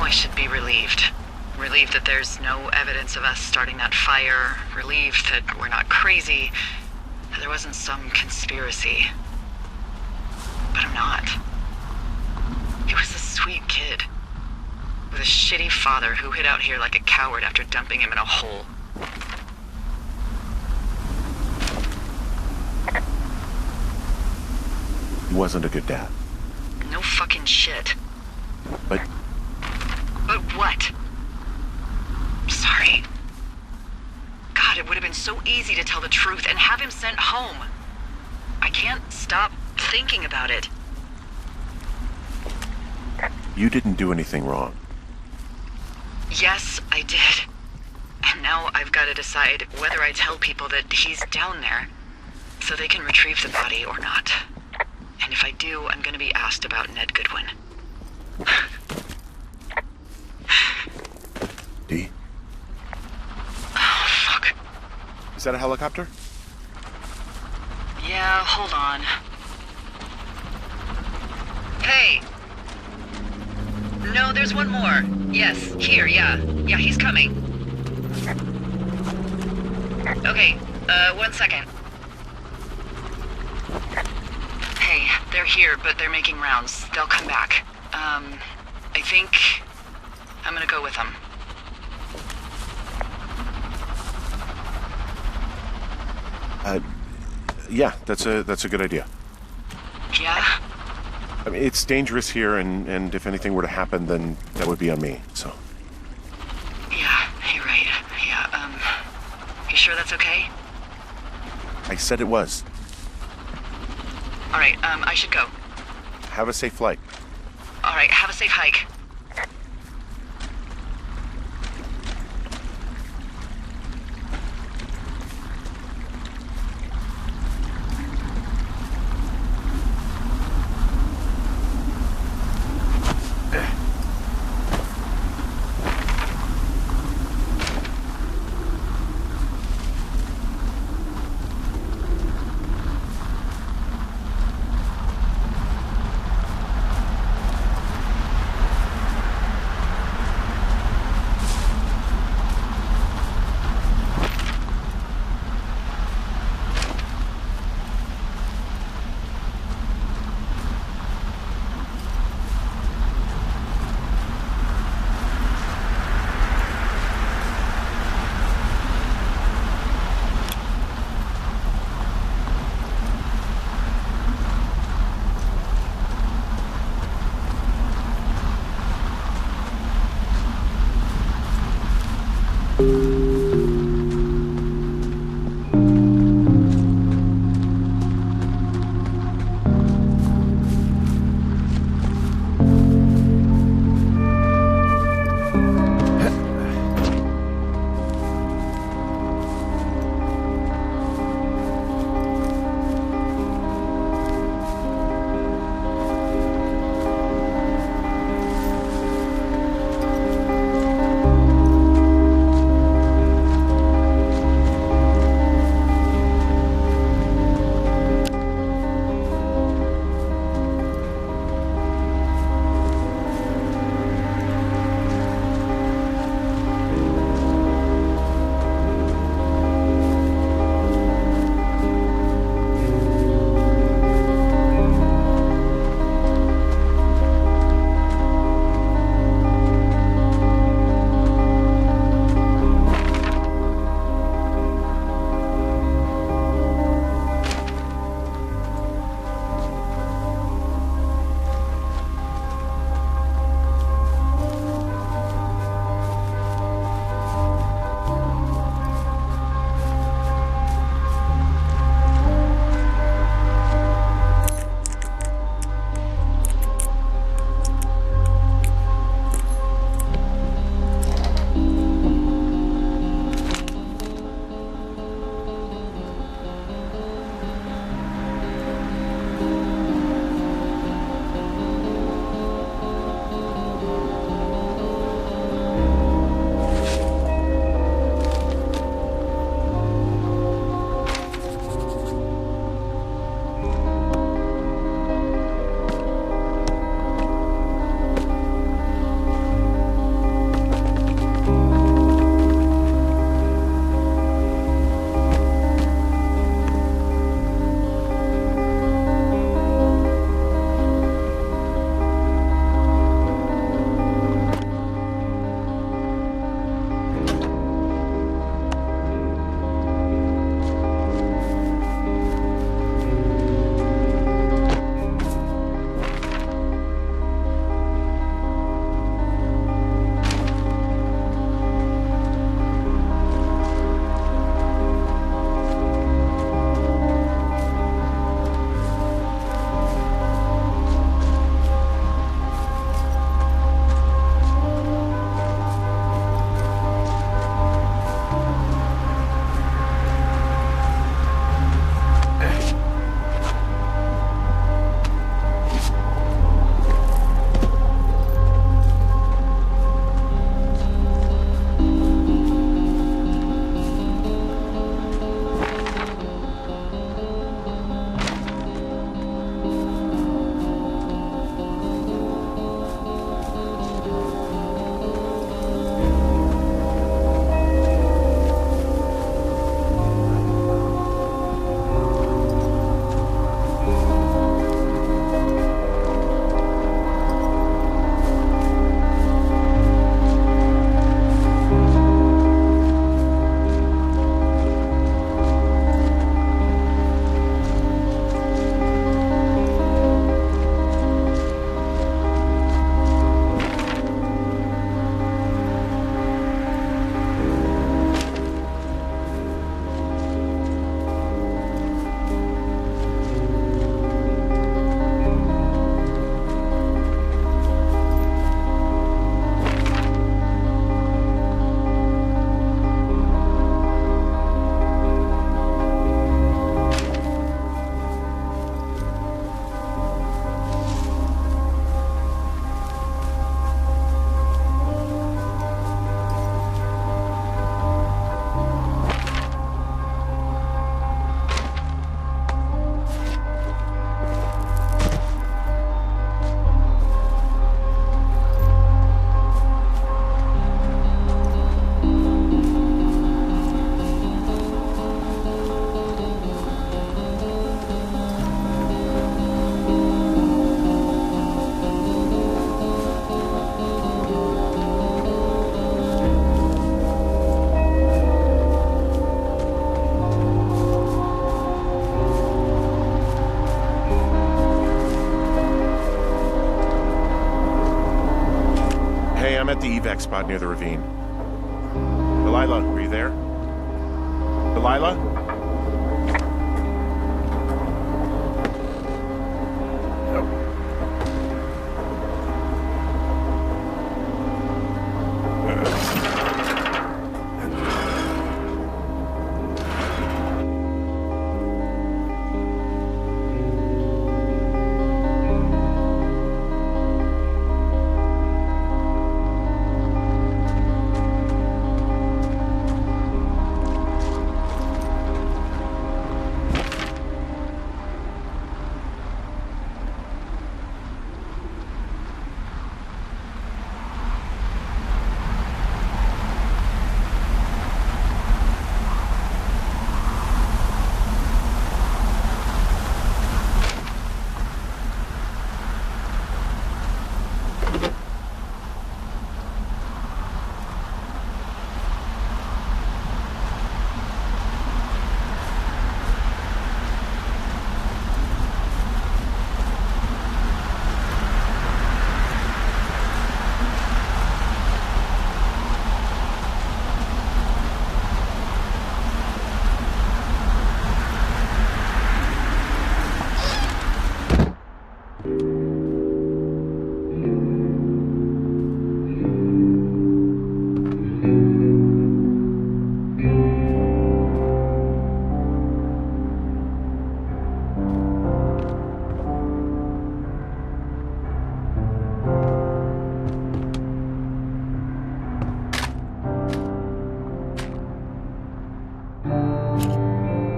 I should be relieved. Relieved that there's no evidence of us starting that fire. Relieved that we're not crazy. That there wasn't some conspiracy. But I'm not. He was a sweet kid. With a shitty father who hid out here like a coward after dumping him in a hole. He wasn't a good dad. No fucking shit. But But what? Sorry. God, it would have been so easy to tell the truth and have him sent home. I can't stop thinking about it. you didn't do anything wrong. Yes, I did. And now I've got to decide whether I tell people that he's down there. so they can retrieve the body or not. And if I do, I'm gonna be asked about Ned Goodwin. D? Oh, fuck. Is that a helicopter? Yeah, hold on. Hey! No, there's one more. Yes, here, yeah. Yeah, he's coming. Okay, 1 second. Hey, they're here, but they're making rounds. They'll come back. I think I'm gonna go with them. Yeah, that's a good idea. Yeah? I mean, it's dangerous here, and if anything were to happen, then that would be on me, so. Yeah, you're right. Yeah, you sure that's okay? I said it was. Alright, I should go. Have a safe flight. Alright, have a safe hike. Hey, I'm at the evac spot near the ravine. Delilah, are you there? Delilah?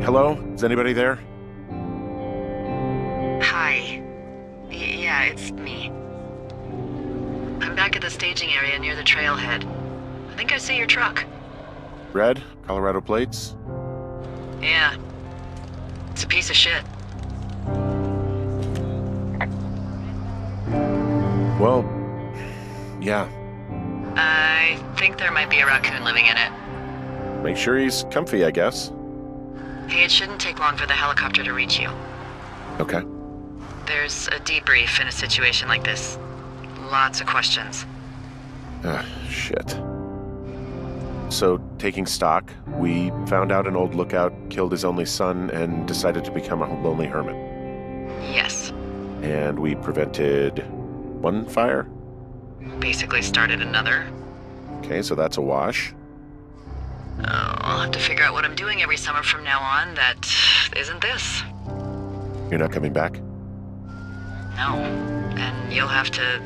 Hello? Is anybody there? Hi. Yeah, it's me. I'm back at the staging area near the trailhead. I think I see your truck. Red? Colorado plates? Yeah. It's a piece of shit. Well, yeah. I think there might be a raccoon living in it. Make sure he's comfy, I guess. Hey, it shouldn't take long for the helicopter to reach you. Okay. There's a debrief in a situation like this. Lots of questions. Shit. So, taking stock, we found out an old lookout killed his only son and decided to become a lonely hermit. Yes. And we prevented one fire? Basically started another. Okay, so that's a wash. I'll have to figure out what I'm doing every summer from now on that isn't this. You're not coming back? No. And you'll have to...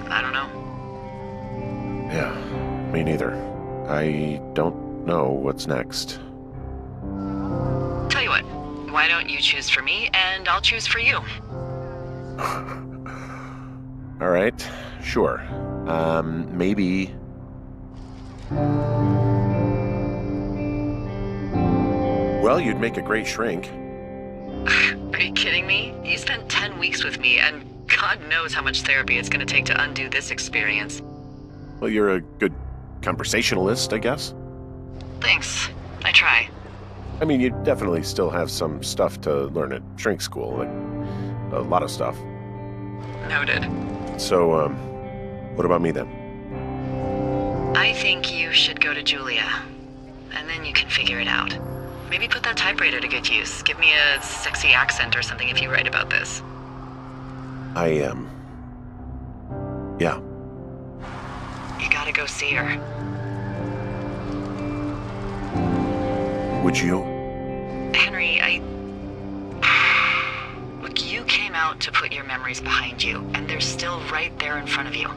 I don't know. Yeah, me neither. I don't know what's next. Tell you what, why don't you choose for me and I'll choose for you? All right, sure. Maybe... Well, you'd make a great shrink. Are you kidding me? You spent 10 weeks with me, and God knows how much therapy it's going to take to undo this experience. Well, you're a good conversationalist, I guess. Thanks. I try. I mean, you definitely still have some stuff to learn at shrink school, like a lot of stuff. Noted. So, what about me then? I think you should go to Julia, and then you can figure it out. Maybe put that typewriter to good use. Give me a sexy accent or something if you write about this. Yeah. You gotta go see her. Would you? Henry, Look, you came out to put your memories behind you, and they're still right there in front of you.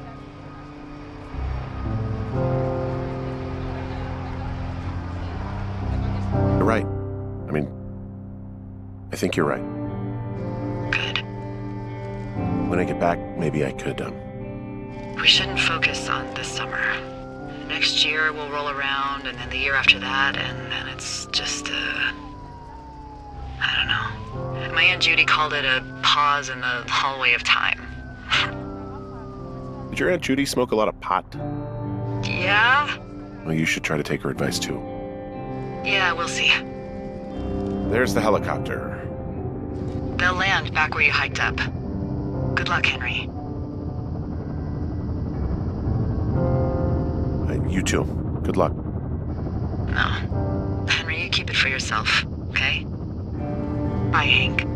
You're right. I mean, I think you're right. Good. When I get back, maybe I could, We shouldn't focus on this summer. Next year we'll roll around, and then the year after that, and then it's just, I don't know. My Aunt Judy called it a pause in the hallway of time. Did your Aunt Judy smoke a lot of pot? Yeah? Well, you should try to take her advice, too. Yeah, we'll see. There's the helicopter. They'll land back where you hiked up. Good luck, Henry. You too. Good luck. No. Henry, you keep it for yourself, okay? Bye, Hank.